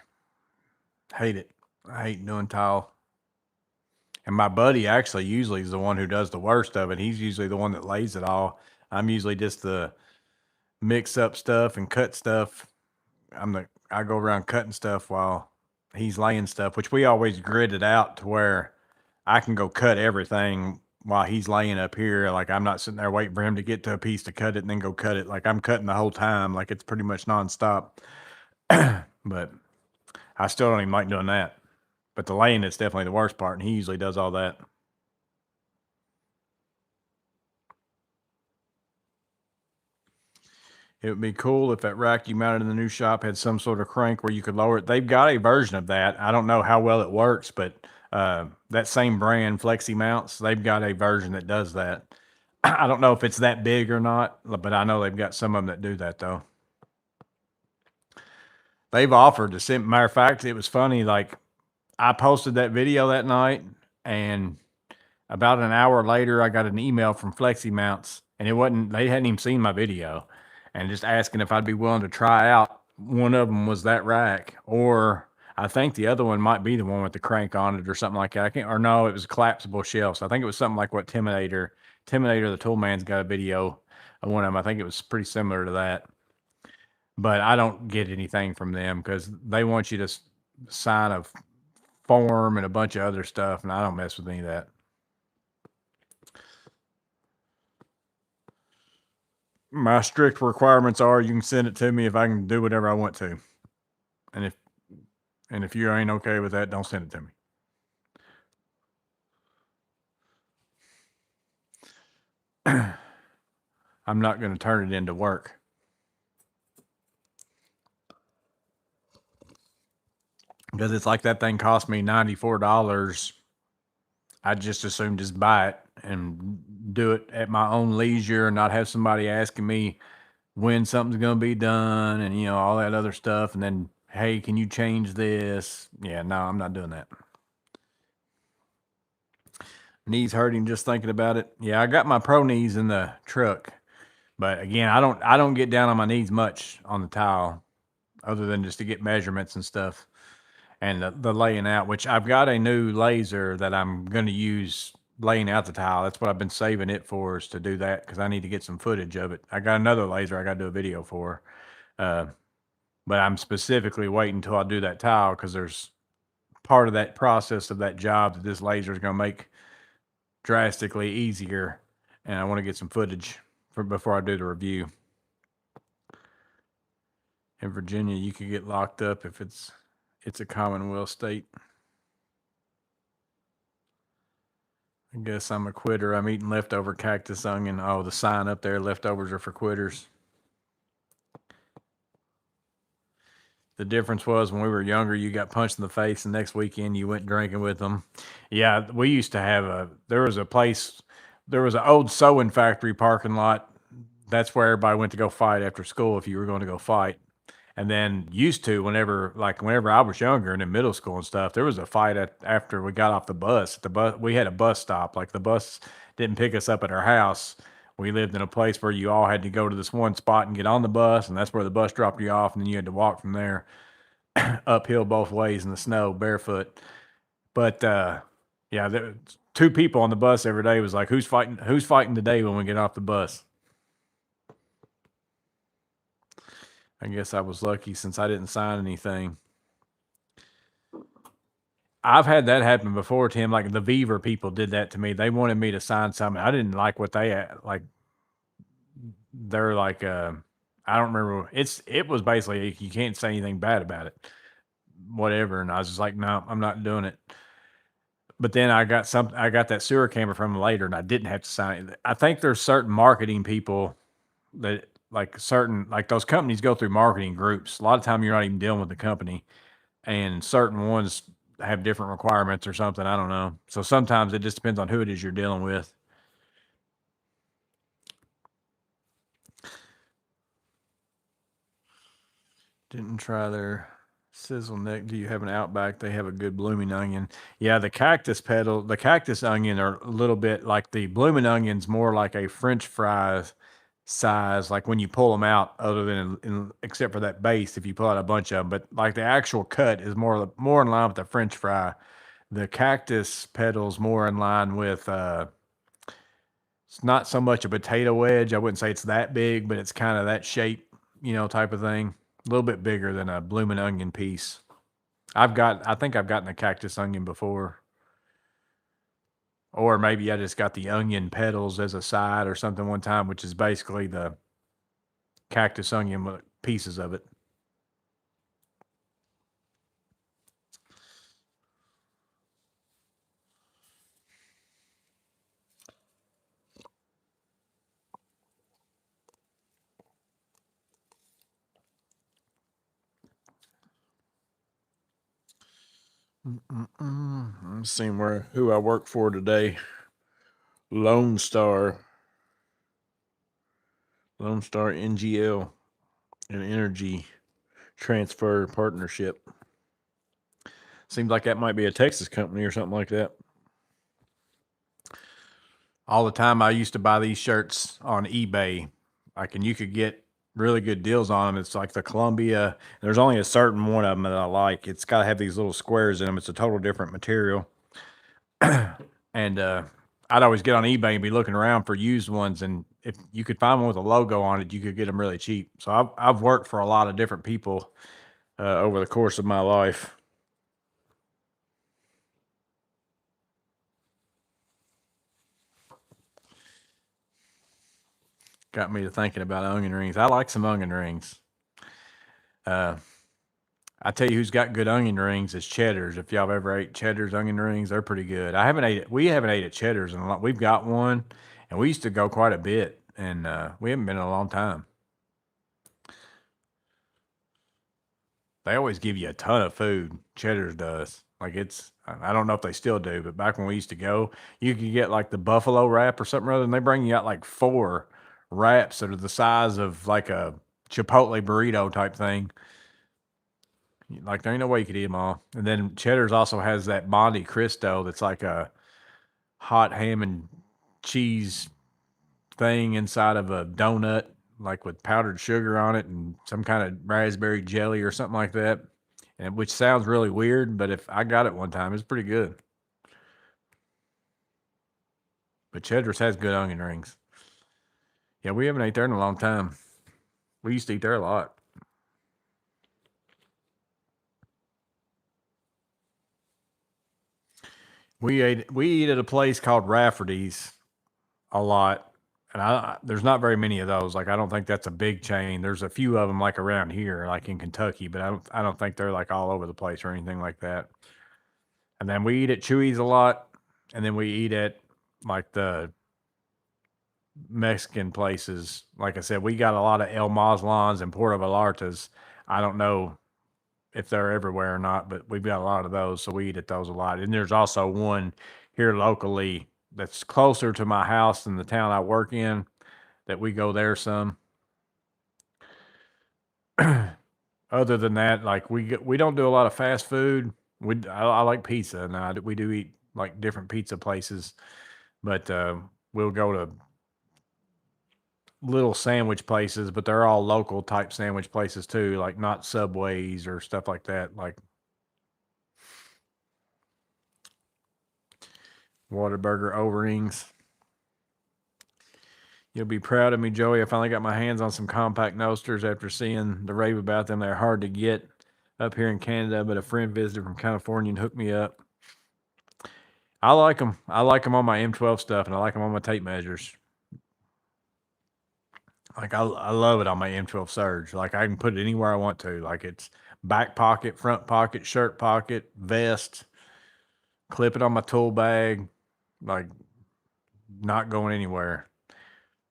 Hate it. I hate doing tile. And my buddy actually usually is the one who does the worst of it. He's usually the one that lays it all. I'm usually just the mix up stuff and cut stuff. I go around cutting stuff while he's laying stuff, which we always grid it out to where I can go cut everything while he's laying up here. Like, I'm not sitting there waiting for him to get to a piece to cut it and then go cut it. Like, I'm cutting the whole time. Like, it's pretty much nonstop. But I still don't even like doing that. But the laying is definitely the worst part, and he usually does all that. It would be cool if that rack you mounted in the new shop had some sort of crank where you could lower it. They've got a version of that. I don't know how well it works, but that same brand, Flexi Mounts, they've got a version that does that. I don't know if it's that big or not, but I know they've got some of them that do that, though. They've offered to send. Matter of fact, it was funny. Like, I posted that video that night, and about an hour later, I got an email from Flexi Mounts, and they hadn't even seen my video, and just asking if I'd be willing to try out. One of them was that rack, or I think the other one might be the one with the crank on it or something like that. No, it was a collapsible shelf. So I think it was something like what Timinator, the Toolman's got a video of one of them. I think it was pretty similar to that. But I don't get anything from them because they want you to sign a form and a bunch of other stuff, and I don't mess with any of that. My strict requirements are you can send it to me if I can do whatever I want to. And if you ain't okay with that, don't send it to me. I'm not going to turn it into work. Because it's like that thing cost me $94. I just assume just buy it and do it at my own leisure and not have somebody asking me when something's going to be done and, all that other stuff. And then, hey, can you change this? Yeah, no, I'm not doing that. Knees hurting just thinking about it. Yeah, I got my pro knees in the truck. But again, I don't get down on my knees much on the tile other than just to get measurements and stuff. And the laying out, which I've got a new laser that I'm going to use laying out the tile. That's what I've been saving it for, is to do that, because I need to get some footage of it. I got another laser I got to do a video for. But I'm specifically waiting until I do that tile, because there's part of that process of that job that this laser is going to make drastically easier. And I want to get some footage before I do the review. In Virginia, you could get locked up if it's a Commonwealth state. I guess I'm a quitter. I'm eating leftover cactus onion. Oh, the sign up there, leftovers are for quitters. The difference was when we were younger, you got punched in the face, and next weekend you went drinking with them. Yeah, we used to have there was an old sewing factory parking lot. That's where everybody went to go fight after school if you were going to go fight. And then whenever I was younger and in middle school and stuff, there was a fight after we got off the bus. We had a bus stop. Like, the bus didn't pick us up at our house. We lived in a place where you all had to go to this one spot and get on the bus, and that's where the bus dropped you off, and then you had to walk from there uphill both ways in the snow barefoot. But yeah, two people on the bus every day was like, who's fighting today when we get off the bus? I guess I was lucky since I didn't sign anything. I've had that happen before, Tim. Like the Beaver people did that to me. They wanted me to sign something. I didn't like what they had. Like they're like, I don't remember. It was basically you can't say anything bad about it, whatever. And I was just like, no, I'm not doing it. But then I got that sewer camera from them later, and I didn't have to sign it. I think there's certain marketing people that like those companies go through marketing groups. A lot of time you're not even dealing with the company, and certain ones have different requirements or something. I don't know. So sometimes it just depends on who it is you're dealing with. Didn't try their sizzle neck. Do you have an Outback? They have a good blooming onion. Yeah, the cactus onion are a little bit like the blooming onion's more like a French fries size, like when you pull them out, other than except for that base, if you pull out a bunch of them. But like the actual cut is more in line with the French fry. The cactus petals more in line with it's not so much a potato wedge. I wouldn't say it's that big, but it's kind of that shape, type of thing. A little bit bigger than a blooming onion piece. I think I've gotten a cactus onion before. Or maybe I just got the onion petals as a side or something one time, which is basically the cactus onion with pieces of it. I'm seeing who I work for today. Lone Star NGL, an energy transfer partnership. Seems like that might be a Texas company or something like that. All the time I used to buy these shirts on eBay, and you could get really good deals on them. It's like the Columbia. There's only a certain one of them that I like. It's got to have these little squares in them. It's a total different material. And I'd always get on eBay and be looking around for used ones, and if you could find one with a logo on it, you could get them really cheap. So I've worked for a lot of different people over the course of my life. Got me to thinking about onion rings. I like some onion rings. I tell you who's got good onion rings is Cheddar's. If y'all ever ate Cheddar's onion rings, they're pretty good. We haven't ate at Cheddar's in a lot. We've got one, and we used to go quite a bit, and we haven't been in a long time. They always give you a ton of food. Cheddar's does. I don't know if they still do, but back when we used to go, you could get like the buffalo wrap or something other, and they bring you out like 4 wraps that are the size of like a Chipotle burrito type thing. Like there ain't no way you could eat them all. And then Cheddar's also has that Monte Cristo that's like a hot ham and cheese thing inside of a donut, like with powdered sugar on it and some kind of raspberry jelly or something like that. And which sounds really weird, but if I got it one time, it's pretty good. But Cheddar's has good onion rings. Yeah, we haven't ate there in a long time. We used to eat there a lot. We eat at a place called Rafferty's a lot, and there's not very many of those. Like I don't think that's a big chain. There's a few of them like around here, like in Kentucky, but I don't think they're like all over the place or anything like that. And then we eat at Chewy's a lot, and then we eat at like the Mexican places. Like I said, we got a lot of El Maslans and Puerto Vallartas. I don't know if they're everywhere or not, but we've got a lot of those, so we eat at those a lot. And there's also one here locally that's closer to my house than the town I work in that we go there some. Other than that, like we don't do a lot of fast food. I like pizza, and we do eat like different pizza places, but we'll go to little sandwich places, but they're all local type sandwich places too, like not Subways or stuff like that. Like Whataburger O-rings. You'll be proud of me, Joey. I finally got my hands on some compact Nosters after seeing the rave about them. They're hard to get up here in Canada, but a friend visited from California and hooked me up. I like them. I like them on my M12 stuff, and I like them on my tape measures. Like I love it on my M12 Surge. Like I can put it anywhere I want to. Like it's back pocket, front pocket, shirt pocket, vest. Clip it on my tool bag. Like not going anywhere.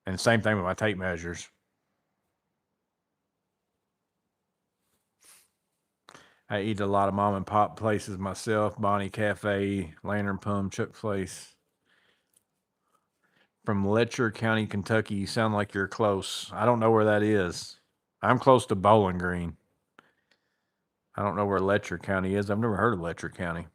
And same thing with my tape measures. I eat a lot of mom and pop places myself. Bonnie Cafe, Lantern Pump, Chuck Place. From Letcher County, Kentucky. You sound like you're close. I don't know where that is. I'm close to Bowling Green. I don't know where Letcher County is. I've never heard of Letcher County.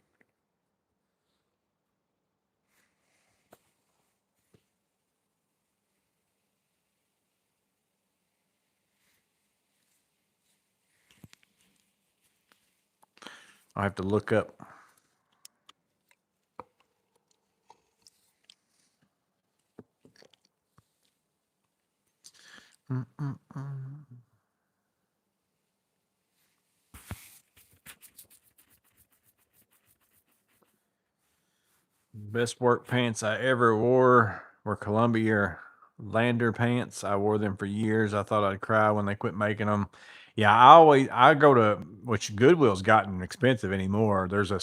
I have to look up. Best work pants I ever wore were Columbia Lander pants. I wore them for years. I thought I'd cry when they quit making them. Yeah, I go to, which Goodwill's gotten expensive anymore. There's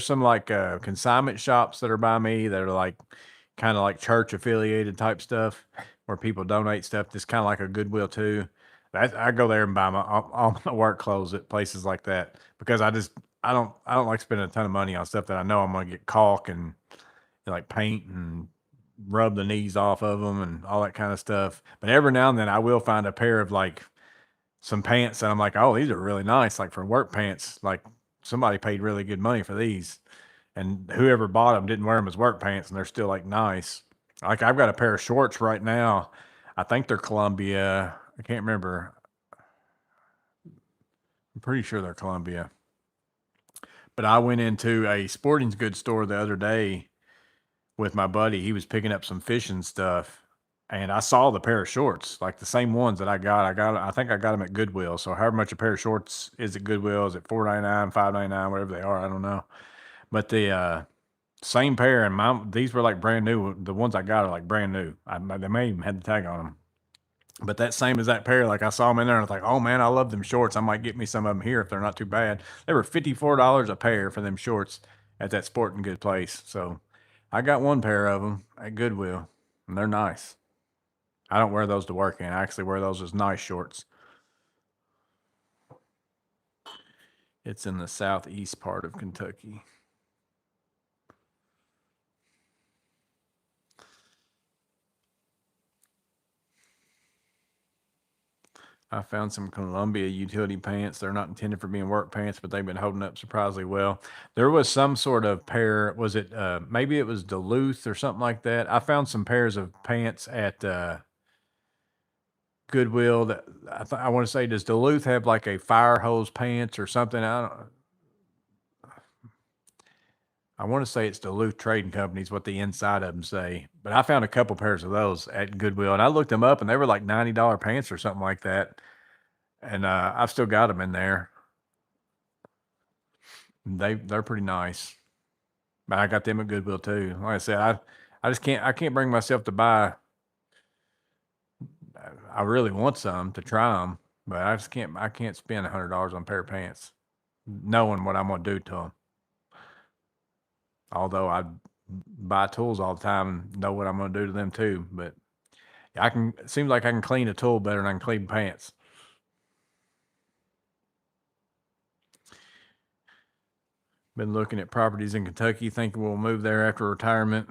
some like consignment shops that are by me that are like kind of like church affiliated type stuff where people donate stuff. That's kind of like a Goodwill too. I go there and buy all my work clothes at places like that because I don't like spending a ton of money on stuff that I know I'm gonna get caulk and like paint and rub the knees off of them and all that kind of stuff. But every now and then I will find a pair of like some pants that I'm like, oh, these are really nice, like for work pants. Like somebody paid really good money for these, and whoever bought them didn't wear them as work pants, and they're still like nice. Like I've got a pair of shorts right now. I think they're Columbia. I can't remember. I'm pretty sure they're Columbia. But I went into a sporting goods store the other day with my buddy. He was picking up some fishing stuff, and I saw the pair of shorts, like the same ones that I got. I think I got them at Goodwill. So however much a pair of shorts is at Goodwill, is it $4.99, $5.99, whatever they are, I don't know. But the same pair, and these were like brand new. The ones I got are like brand new. They may even have the tag on them. But that same as that pair, like I saw them in there, and I was like, "Oh man, I love them shorts. I might get me some of them here if they're not too bad." They were $54 a pair for them shorts at that sporting good place. So I got one pair of them at Goodwill, and they're nice. I don't wear those to work in. I actually wear those as nice shorts. It's in the southeast part of Kentucky. I found some Columbia utility pants. They're not intended for being work pants, but they've been holding up surprisingly well. There was some sort of pair, was it maybe it was Duluth or something like that. I found some pairs of pants at Goodwill that I want to say, does Duluth have like a fire hose pants or something? I want to say it's Duluth Trading Company is what the inside of them say. But I found a couple pairs of those at Goodwill, and I looked them up, and they were like $90 pants or something like that. And I've still got them in there. They're pretty nice. But I got them at Goodwill too. Like I said, I can't bring myself to buy. I really want some to try them, but I can't spend $100 on a pair of pants, knowing what I'm gonna do to them. Although I buy tools all the time and know what I'm gonna do to them too, but it seems like I can clean a tool better than I can clean pants. Been looking at properties in Kentucky, thinking we'll move there after retirement.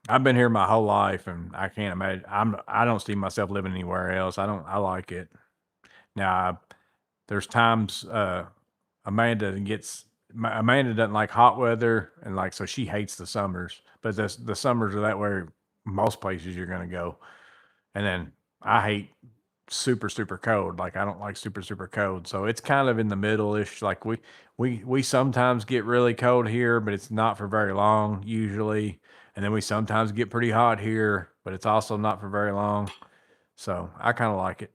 I've been here my whole life, and I can't imagine. I don't see myself living anywhere else. I like it. Now, there's times Amanda doesn't like hot weather, and like so she hates the summers. But the summers are that way most places you're gonna go, and then I hate super super cold. Like I don't like super super cold, so it's kind of in the middle ish. Like we sometimes get really cold here, but it's not for very long usually, and then we sometimes get pretty hot here, but it's also not for very long. So I kind of like it.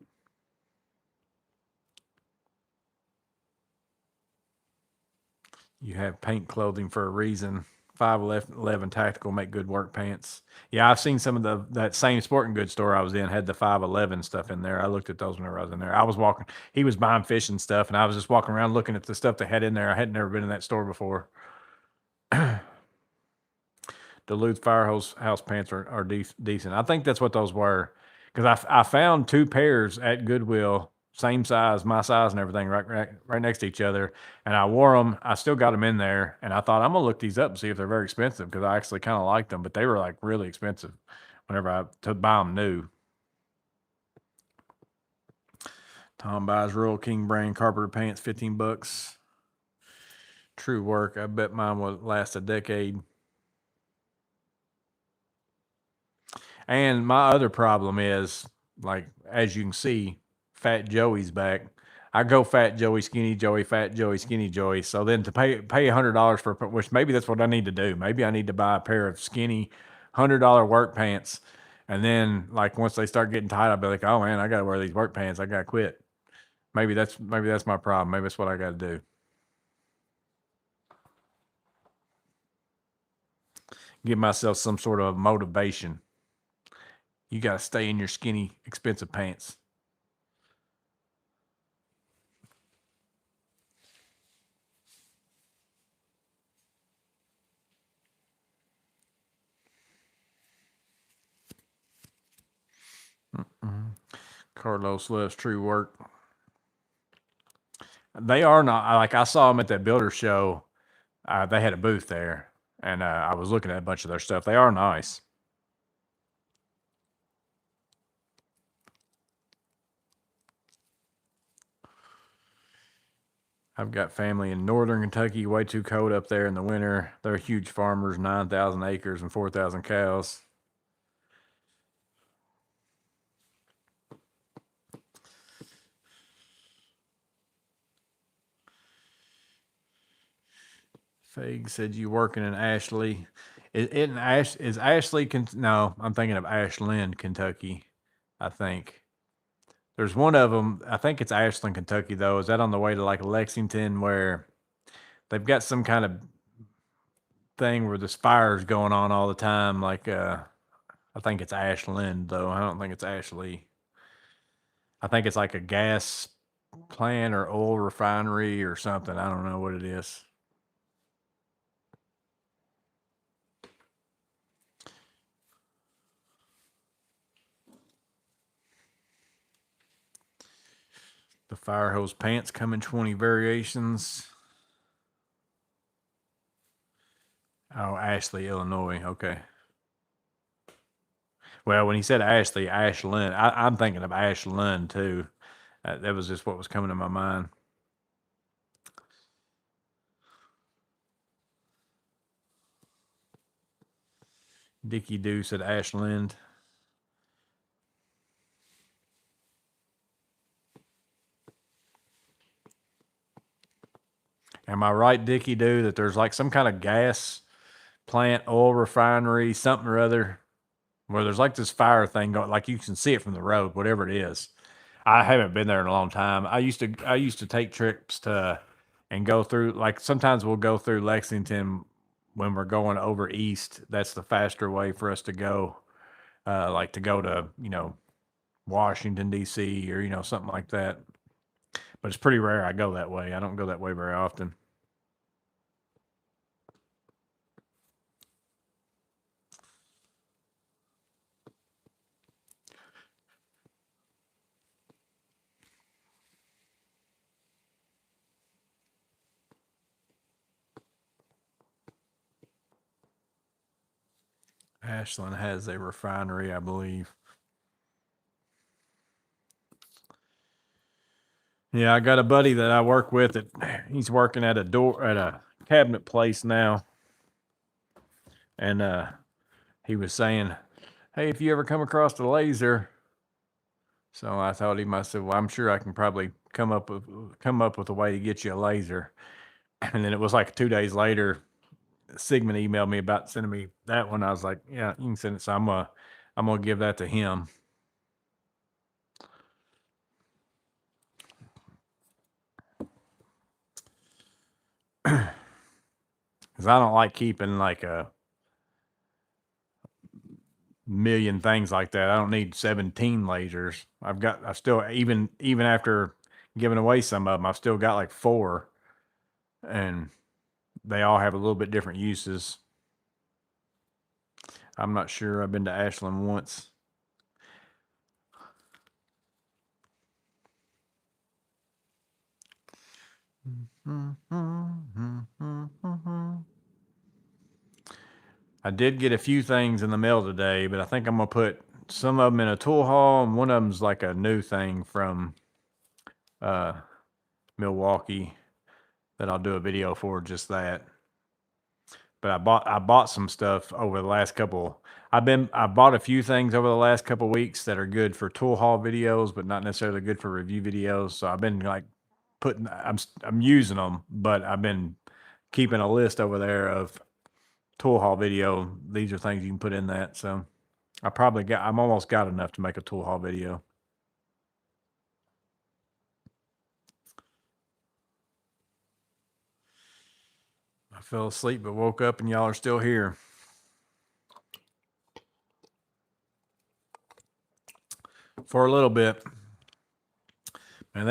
You have paint clothing for a reason. 511 Tactical make good work pants. Yeah, I've seen some of that same sporting goods store I was in had the 511 stuff in there. I looked at those whenever I was in there. I was walking, he was buying fishing stuff, and I was just walking around looking at the stuff they had in there. I had never been in that store before. Duluth Firehouse house pants are decent. I think that's what those were because I found two pairs at Goodwill, same size, my size and everything, right next to each other. And I wore them. I still got them in there, and I thought I'm gonna look these up and see if they're very expensive because I actually kind of liked them, but they were like really expensive whenever I to buy them new. Tom buys Royal King brand carpenter pants, $15. True work. I bet mine will last a decade. And my other problem is, like, as you can see, Fat Joey's back. I go Fat Joey, Skinny Joey, Fat Joey, Skinny Joey. So then to pay $100 for, which maybe that's what I need to do. Maybe I need to buy a pair of skinny $100 work pants, and then like once they start getting tight, I'll be like, oh man, I got to wear these work pants. I got to quit. Maybe that's my problem. Maybe that's what I got to do. Give myself some sort of motivation. You got to stay in your skinny, expensive pants. Mm-hmm. Carlos loves true work. They are not like I saw them at that builder show. They had a booth there, and I was looking at a bunch of their stuff. They are nice. I've got family in northern Kentucky, way too cold up there in the winter. They're huge farmers, 9,000 acres and 4,000 cows. Fag said you working in Ashley. Is Ashley? No, I'm thinking of Ashland, Kentucky. I think there's one of them. I think it's Ashland, Kentucky, though. Is that on the way to like Lexington, where they've got some kind of thing where this fire's going on all the time? Like, I think it's Ashland, though. I don't think it's Ashley. I think it's like a gas plant or oil refinery or something. I don't know what it is. The fire hose pants come in 20 variations. Oh, Ashley, Illinois. Okay. Well, when he said Ashley, Ashland, I'm thinking of Ashland too. That was just what was coming to my mind. Dickie Doo said Ashland. Am I right, Dickie Doo, that there's like some kind of gas plant, oil refinery, something or other, where there's like this fire thing going, like you can see it from the road, whatever it is. I haven't been there in a long time. I used to take trips to and go through, like sometimes we'll go through Lexington when we're going over east. That's the faster way for us to go. Like to go to, Washington DC or, something like that. But it's pretty rare I go that way. I don't go that way very often. Ashland has a refinery, I believe. Yeah, I got a buddy that I work with that he's working at a cabinet place now. And he was saying, hey, if you ever come across a laser, So I told him, I said, well, I'm sure I can probably come up with a way to get you a laser. And then it was like 2 days later, Sigmund emailed me about sending me that one. I was like, yeah, you can send it. So I'm gonna give that to him. Because I don't like keeping like a million things like that. I don't need 17 lasers. I still, even after giving away some of them, I've still got like 4, and they all have a little bit different uses. I'm not sure. I've been to Ashland once. I did get a few things in the mail today, but I think I'm gonna put some of them in a tool haul, and one of them's like a new thing from Milwaukee that I'll do a video for, just that. But I bought some stuff over the last couple. I bought a few things over the last couple weeks that are good for tool haul videos, but not necessarily good for review videos. So I've been like I'm using them, but I've been keeping a list over there of tool haul video. These are things you can put in that. So I'm almost got enough to make a tool haul video. I fell asleep but woke up and y'all are still here. For a little bit. And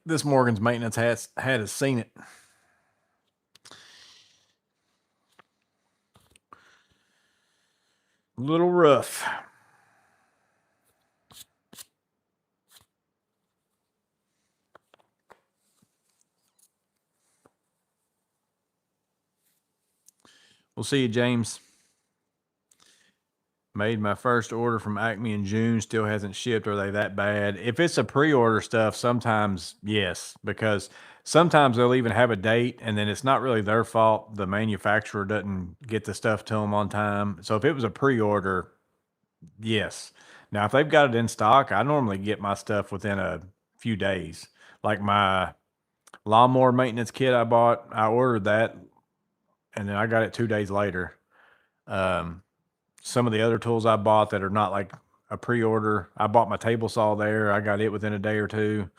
this Morgan's maintenance has seen it. A little rough. We'll see you, James. Made my first order from Acme in June, still hasn't shipped. Are they that bad? If it's a pre-order stuff, sometimes yes, because sometimes they'll even have a date and then it's not really their fault. The manufacturer doesn't get the stuff to them on time. So if it was a pre-order, yes. Now, if they've got it in stock, I normally get my stuff within a few days. Like my lawnmower maintenance kit I bought, I ordered that and then I got it 2 days later. Some of the other tools I bought that are not like a pre-order, I bought my table saw there. I got it within a day or two.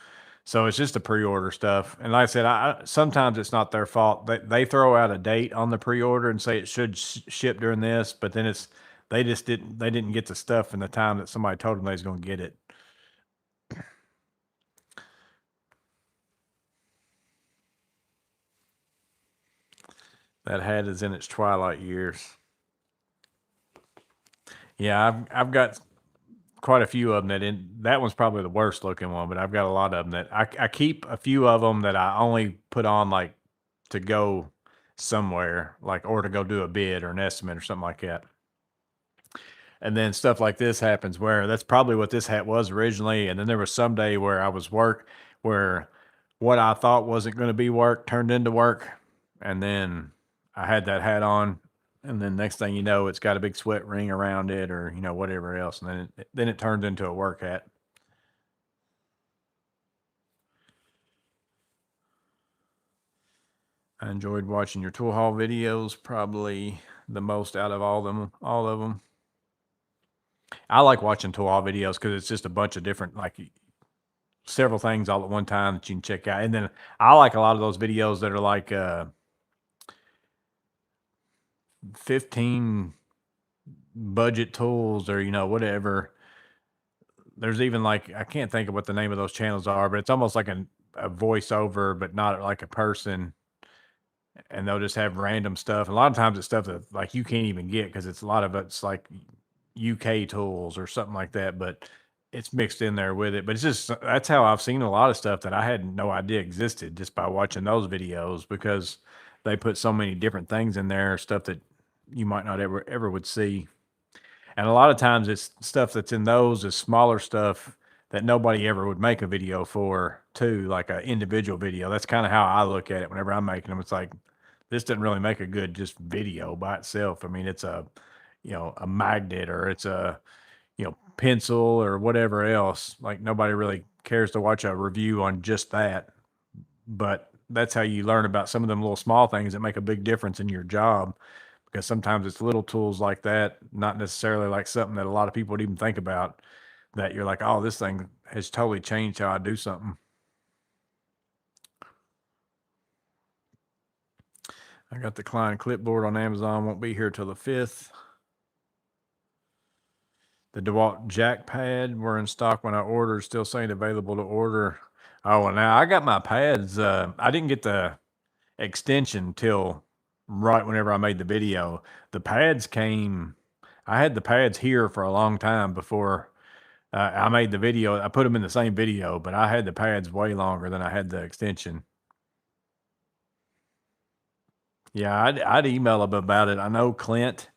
So it's just a pre-order stuff. And like I said, sometimes it's not their fault. They throw out a date on the pre-order and say it should ship during this, but then they didn't get the stuff in the time that somebody told them they was going to get it. That hat is in its twilight years. Yeah, I've got quite a few of them that one's probably the worst looking one, but I've got a lot of them that I keep a few of them that I only put on like to go somewhere, like, or to go do a bid or an estimate or something like that. And then stuff like this happens where that's probably what this hat was originally. And then there was some day where I was where what I thought wasn't going to be work turned into work. And then I had that hat on. And then next thing you know, it's got a big sweat ring around it or, whatever else. And then it turns into a work hat. I enjoyed watching your tool haul videos, probably the most out of all of them. I like watching tool haul videos because it's just a bunch of different, like several things all at one time that you can check out. And then I like a lot of those videos that are like 15 budget tools or, whatever. There's even like, I can't think of what the name of those channels are, but it's almost like a voiceover, but not like a person. And they'll just have random stuff. A lot of times it's stuff that like you can't even get because it's a lot of it's like UK tools or something like that, but it's mixed in there with it. But it's just that's how I've seen a lot of stuff that I had no idea existed just by watching those videos because they put so many different things in there, stuff that you might not ever would see. And a lot of times it's stuff that's in those is smaller stuff that nobody ever would make a video for too, like an individual video. That's kind of how I look at it whenever I'm making them. It's like, this doesn't really make a good just video by itself. I mean, it's a magnet or it's a, pencil or whatever else. Like nobody really cares to watch a review on just that. But that's how you learn about some of them little small things that make a big difference in your job. Because sometimes it's little tools like that, not necessarily like something that a lot of people would even think about, that you're like, oh, this thing has totally changed how I do something. I got the Klein clipboard on Amazon. Won't be here till the 5th. The DeWalt jack pad were in stock when I ordered, still saying available to order. Oh, well, now I got my pads. I didn't get the extension till right whenever I made the video. The pads came, I had the pads here for a long time before I made the video. I put them in the same video, but I had the pads way longer than I had the extension. Yeah, I'd email them about it. I know Clint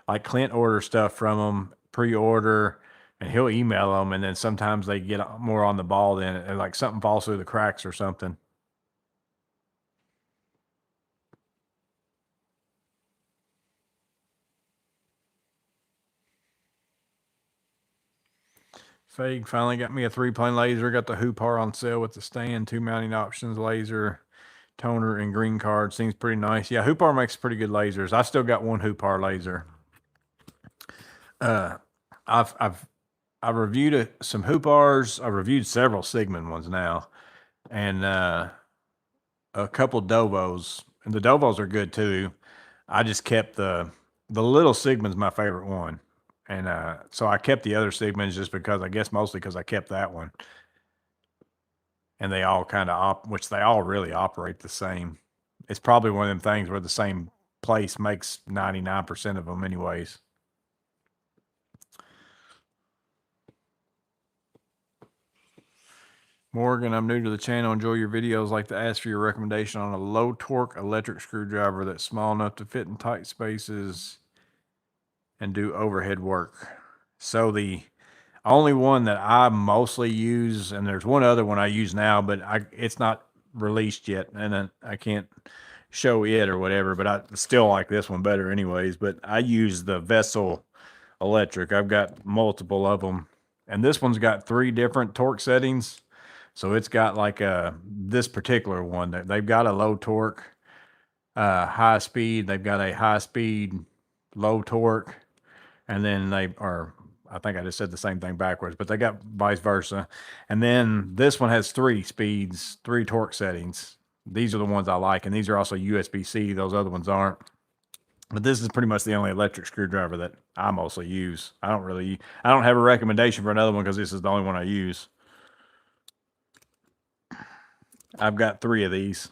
orders stuff from them pre-order, and he'll email them, and then sometimes they get more on the ball than it, and like something falls through the cracks or something. Fake finally got me a 3-plane laser. Got the Hoopar on sale with the stand, 2 mounting options, laser, toner, and green card. Seems pretty nice. Yeah, Hoopar makes pretty good lasers. I still got one Hoopar laser. I've reviewed some Hoopars. I've reviewed several Sigma ones now, and a couple Dovos. And the Dovos are good too. I just kept the little Sigma's my favorite one. And so I kept the other Sigmas just because, I guess mostly because I kept that one. And they all kind of which they all really operate the same. It's probably one of them things where the same place makes 99% of them anyways. Morgan, I'm new to the channel. Enjoy your videos. Like to ask for your recommendation on a low torque electric screwdriver that's small enough to fit in tight spaces and do overhead work. So the only one that I mostly use, and there's one other one I use now, but it's not released yet, and I can't show it or whatever, but I still like this one better anyways. But I use the Vessel electric. I've got multiple of them, and this one's got 3 different torque settings. So it's got like this particular one, they've got a low torque, high speed. They've got a high speed, low torque, and then I think I just said the same thing backwards, but they got vice versa. And then this one has 3 speeds, 3 torque settings. These are the ones I like, and these are also USB-C. Those other ones aren't. But this is pretty much the only electric screwdriver that I mostly use. I don't have a recommendation for another one because this is the only one I use. I've got 3 of these.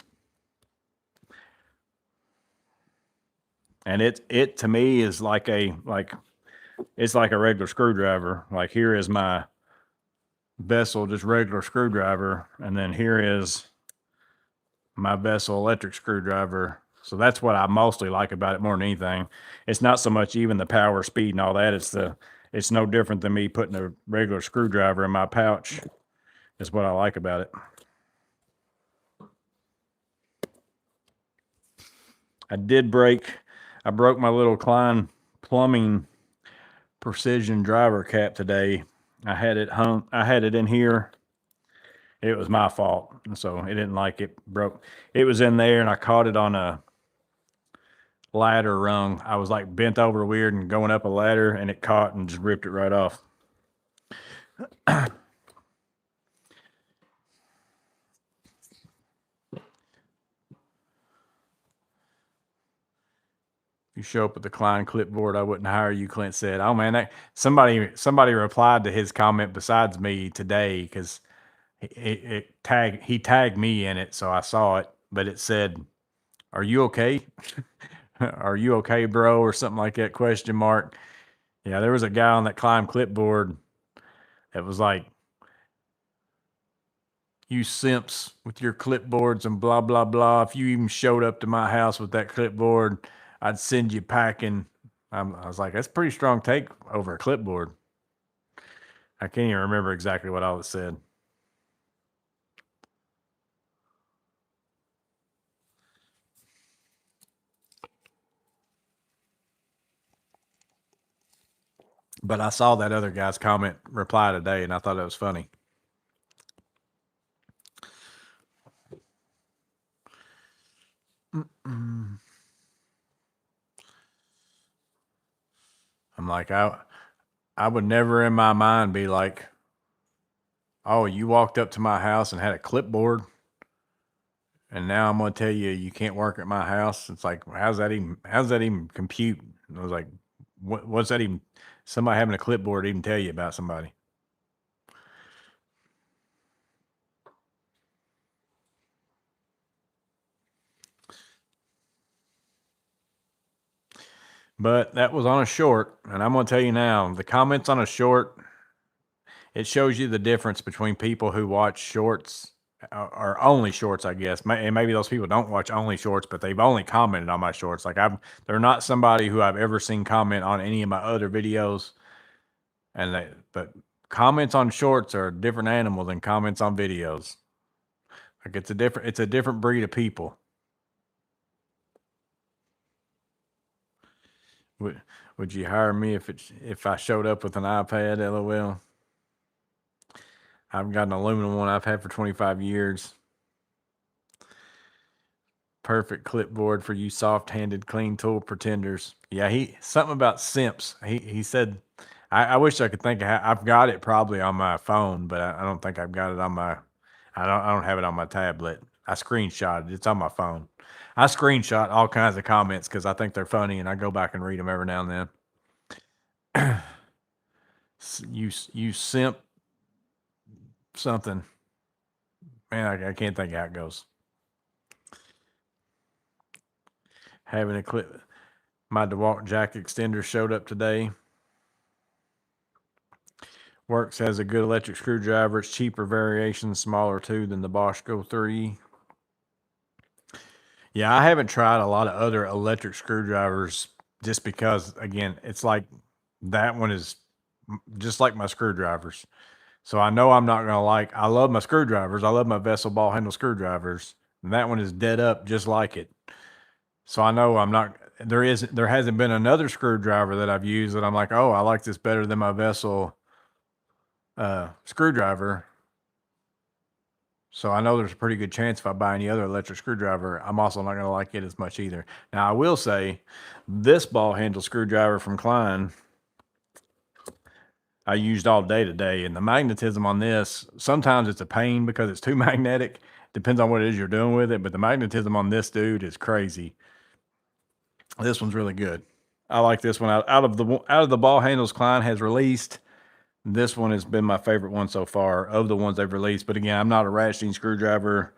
And it to me is it's like a regular screwdriver. Like here is my Vessel, just regular screwdriver, and then here is my Vessel electric screwdriver. So that's what I mostly like about it more than anything. It's not so much even the power, speed, and all that. It's no different than me putting a regular screwdriver in my pouch. Is what I like about it. I broke my little Klein plumbing precision driver cap today. I had it in here. It was my fault. So it didn't like it broke. It was in there and I caught it on a ladder rung. I was like bent over weird and going up a ladder, and it caught and just ripped it right off. You show up with the Klein clipboard, I wouldn't hire you, Clint said. Oh man, somebody replied to his comment besides me today, because he tagged me in it, so I saw it, but it said, "Are you okay? Are you okay, bro?" or something like that, question mark. Yeah, there was a guy on that Klein clipboard that was like, "You simps with your clipboards and blah blah blah. If you even showed up to my house with that clipboard, I'd send you packing." I was like, that's a pretty strong take over a clipboard. I can't even remember exactly what all it said. But I saw that other guy's comment reply today, and I thought it was funny. I'm like, I would never in my mind be like, oh, you walked up to my house and had a clipboard, and now I'm going to tell you you can't work at my house. It's like, how's that even compute? And I was like, what's that even? Somebody having a clipboard even tell you about somebody? But that was on a short, and I'm going to tell you now, the comments on a short, it shows you the difference between people who watch shorts or only shorts, I guess. And maybe those people don't watch only shorts, but they've only commented on my shorts. Like they're not somebody who I've ever seen comment on any of my other videos. But comments on shorts are a different animal than comments on videos. Like it's a different breed of people. Would you hire me if I showed up with an iPad? LOL. I've got an aluminum one I've had for 25 years. Perfect clipboard for you soft-handed clean tool pretenders. Yeah, something about simps. He said, I wish I could think of I've got it probably on my phone, but I don't think I've got it on my. I don't have it on my tablet. I screenshot it. It's on my phone. I screenshot all kinds of comments because I think they're funny, and I go back and read them every now and then. You simp something. Man, I can't think how it goes. Having a clip. My DeWalt jack extender showed up today. Works has a good electric screwdriver. It's cheaper variation, smaller too than the Bosch Go 3. Yeah, I haven't tried a lot of other electric screwdrivers just because, again, it's like that one is just like my screwdrivers. So I know I'm not going to I love my screwdrivers. I love my Vessel ball handle screwdrivers. And that one is dead up just like it. So I know I'm not, there hasn't been another screwdriver that I've used that I'm like, oh, I like this better than my Vessel screwdriver. So I know there's a pretty good chance if I buy any other electric screwdriver, I'm also not going to like it as much either. Now I will say this ball handle screwdriver from Klein, I used all day today, and the magnetism on this, sometimes it's a pain because it's too magnetic. Depends on what it is you're doing with it, but the magnetism on this dude is crazy. This one's really good. I like this one. Out of the ball handles Klein has released, this one has been my favorite one so far of the ones they've released. But again, I'm not a ratcheting screwdriver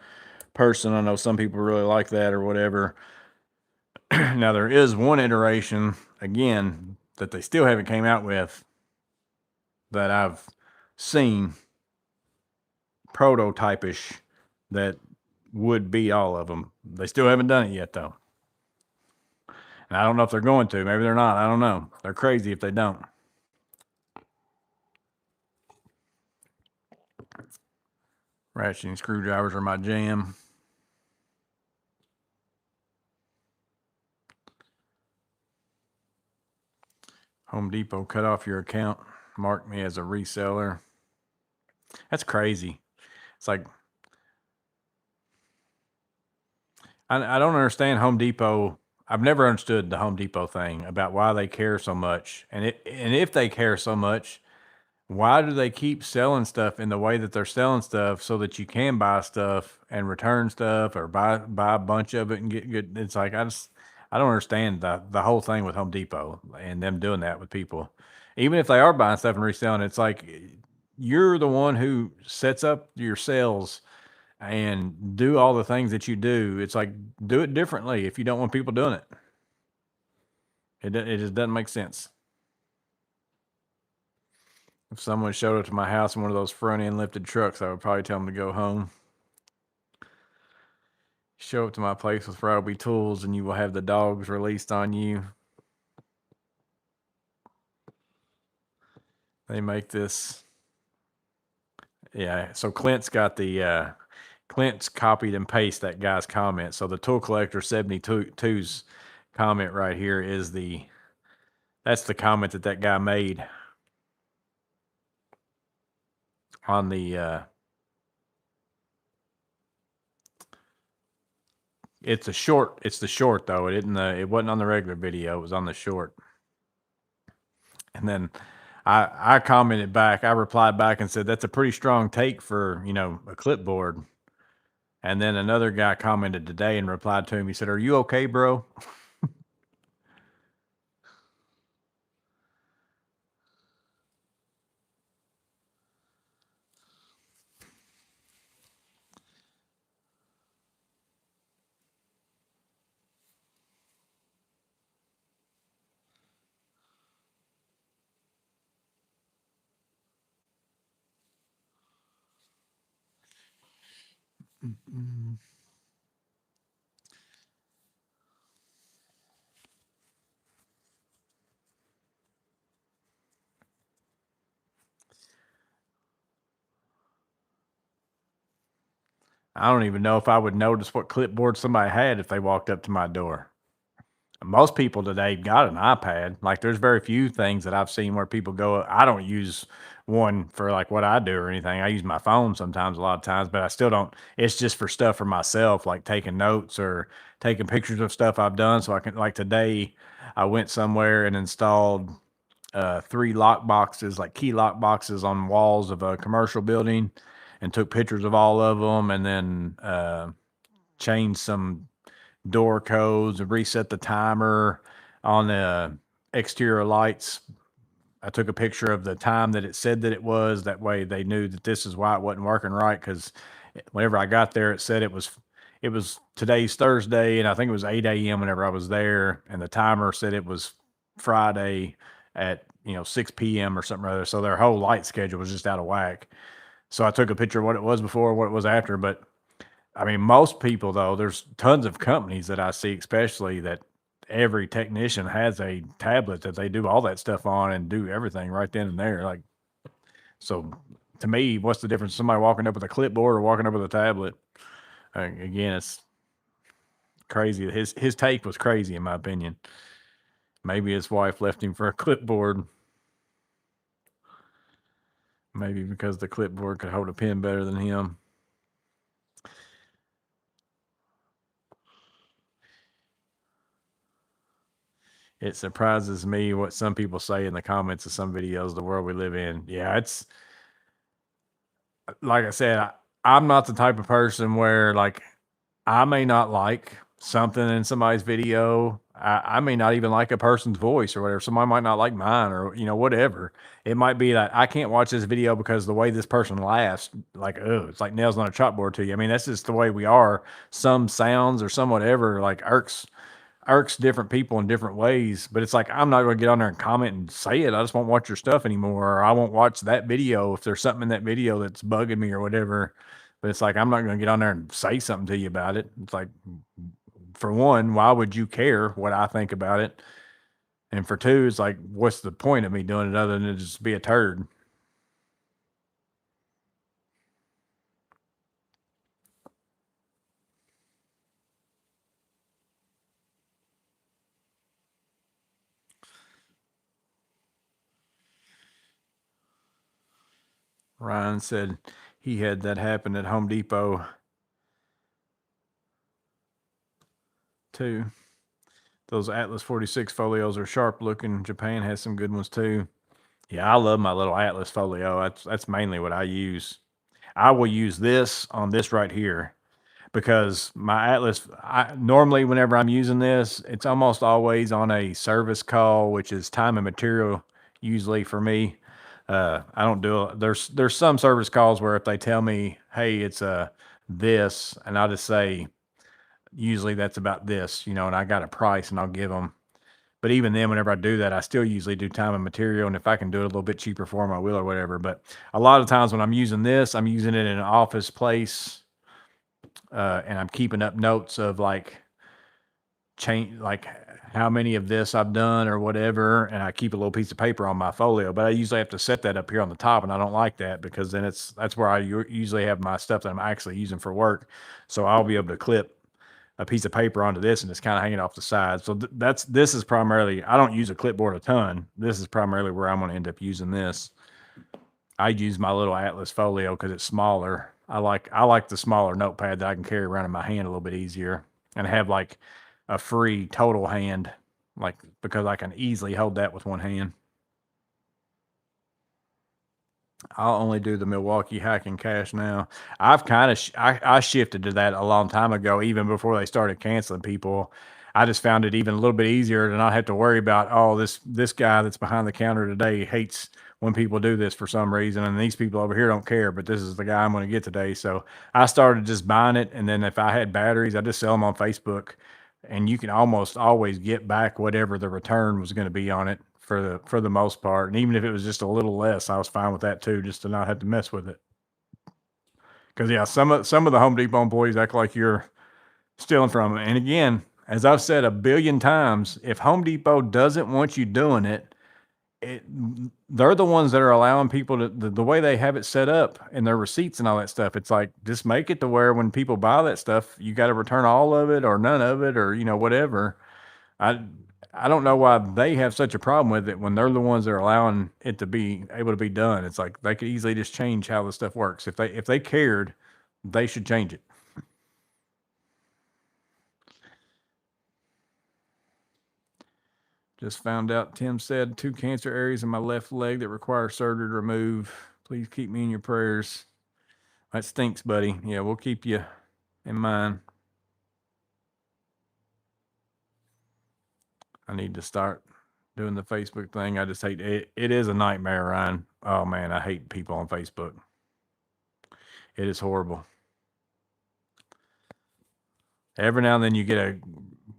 person. I know some people really like that or whatever. Now there is one iteration again that they still haven't came out with that I've seen prototype-ish that would beat all of them. They still haven't done it yet though. And I don't know if they're going to. Maybe they're not. I don't know. They're crazy if they don't. Ratcheting screwdrivers are my jam. Home Depot cut off your account, marked me as a reseller. That's crazy. It's like, I don't understand Home Depot. I've never understood the Home Depot thing about why they care so much. And if they care so much, why do they keep selling stuff in the way that they're selling stuff so that you can buy stuff and return stuff or buy a bunch of it and get good? It's like, I don't understand the whole thing with Home Depot and them doing that with people. Even if they are buying stuff and reselling, it's like you're the one who sets up your sales and do all the things that you do. It's like, do it differently if you don't want people doing it. It just doesn't make sense. If someone showed up to my house in one of those front end lifted trucks, I would probably tell them to go home. Show up to my place with Ryobi tools and you will have the dogs released on you. They make this. Yeah, so Clint's got the Clint's copied and pasted that guy's comment. So the Tool Collector 72's comment right here is that's the comment that guy made. on the it's the short though. It wasn't on the regular video, it was on the short. And then I commented back, I replied back and said, that's a pretty strong take for, a clipboard. And then another guy commented today and replied to him. He said, "Are you okay, bro?" I don't even know if I would notice what clipboard somebody had if they walked up to my door. Most people today got an iPad. Like there's very few things that I've seen where people go, I don't use one for like what I do or anything. I use my phone sometimes, a lot of times, but I still don't. It's just for stuff for myself, like taking notes or taking pictures of stuff I've done. So I can, like today, I went somewhere and installed 3 lock boxes, like key lock boxes on walls of a commercial building, and took pictures of all of them, and then changed some door codes and reset the timer on the exterior lights. I took a picture of the time that it said that it was. That way they knew that this is why it wasn't working right. Because whenever I got there, it said it was today's Thursday, and I think it was 8 a.m. whenever I was there, and the timer said it was Friday at 6 p.m. or something or other. So their whole light schedule was just out of whack. So I took a picture of what it was before, what it was after. But I mean, most people though, there's tons of companies that I see, especially that every technician has a tablet that they do all that stuff on and do everything right then and there. Like, so to me, what's the difference? Somebody walking up with a clipboard or walking up with a tablet? Again, it's crazy. His take was crazy in my opinion. Maybe his wife left him for a clipboard. Maybe because the clipboard could hold a pen better than him. It surprises me what some people say in the comments of some videos, the world we live in. Yeah, it's like I said, I'm not the type of person where like I may not like something in somebody's video. I may not even like a person's voice or whatever. Somebody might not like mine or, whatever. It might be that I can't watch this video because the way this person laughs, like, oh, it's like nails on a chalkboard to you. I mean, that's just the way we are. Some sounds or some whatever like irks different people in different ways, but it's like I'm not going to get on there and comment and say it. I just won't watch your stuff anymore, or I won't watch that video if there's something in that video that's bugging me or whatever. But it's like I'm not going to get on there and say something to you about it. It's like, for one, why would you care what I think about it? And for two, it's like, what's the point of me doing it other than to just be a turd? Ryan said he had that happen at Home Depot too. Those Atlas 46 folios are sharp looking. Japan has some good ones too. Yeah, I love my little Atlas folio. That's mainly what I use. I will use this on this right here because my Atlas, normally whenever I'm using this, it's almost always on a service call, which is time and material usually for me. I don't do there's some service calls where if they tell me, hey, it's this, and I'll just say, usually that's about this, and I got a price and I'll give them. But even then, whenever I do that, I still usually do time and material. And if I can do it a little bit cheaper for them, I will or whatever. But a lot of times when I'm using this, I'm using it in an office place. And I'm keeping up notes of like how many of this I've done or whatever. And I keep a little piece of paper on my folio, but I usually have to set that up here on the top. And I don't like that because then that's where I usually have my stuff that I'm actually using for work. So I'll be able to clip a piece of paper onto this and it's kind of hanging off the side. So this is primarily, I don't use a clipboard a ton. This is primarily where I'm going to end up using this. I use my little Atlas Folio because it's smaller. I like the smaller notepad that I can carry around in my hand a little bit easier and have like a free total hand, like because I can easily hold that with one hand. I'll only do the Milwaukee Hack and Cash now. I've kind of I shifted to that a long time ago, even before they started canceling people. I just found it even a little bit easier to not have to worry about, oh, this guy that's behind the counter today hates when people do this for some reason, and these people over here don't care, but this is the guy I'm going to get today. So I started just buying it, and then if I had batteries, I just sell them on Facebook, and you can almost always get back whatever the return was going to be on it for the most part. And even if it was just a little less, I was fine with that too, just to not have to mess with it. Because yeah, some of the Home Depot employees act like you're stealing from them. And again, as I've said a billion times, if Home Depot doesn't want you doing it, they're the ones that are allowing people to the way they have it set up and their receipts and all that stuff. It's like, just make it to where when people buy that stuff, you got to return all of it or none of it, or whatever. I I don't know why they have such a problem with it when they're the ones that are allowing it to be able to be done. It's like they could easily just change how the stuff works. If they cared, they should change it. Just found out Tim said 2 cancer areas in my left leg that require surgery to remove. Please keep me in your prayers. That stinks, buddy. Yeah, we'll keep you in mind. I need to start doing the Facebook thing. I just hate it. It is a nightmare, Ryan. Oh man, I hate people on Facebook. It is horrible. Every now and then you get a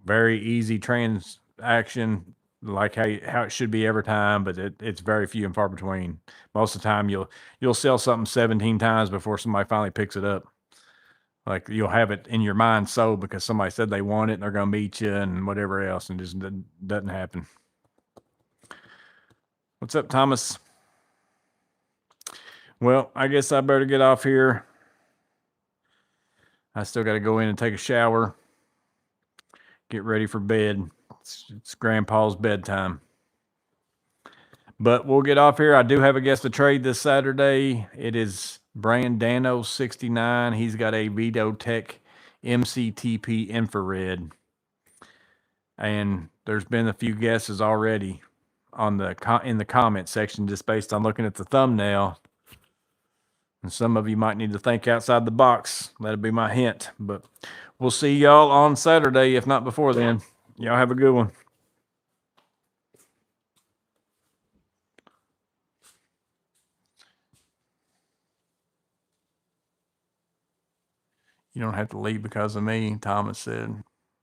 very easy transaction, like how it should be every time, but it's very few and far between. Most of the time you'll sell something 17 times before somebody finally picks it up. Like you'll have it in your mind sold because somebody said they want it and they're going to meet you and whatever else, and just doesn't happen. What's up, Thomas? Well, I guess I better get off here. I still got to go in and take a shower, get ready for bed. It's Grandpa's bedtime. But we'll get off here. I do have a guest to trade this Saturday. It is Brandano 69. He's got a Videotech MCTP infrared. And there's been a few guesses already on in the comment section just based on looking at the thumbnail. And some of you might need to think outside the box. That'd be my hint. But we'll see y'all on Saturday, if not before then. Y'all have a good one. You don't have to leave because of me, Thomas said.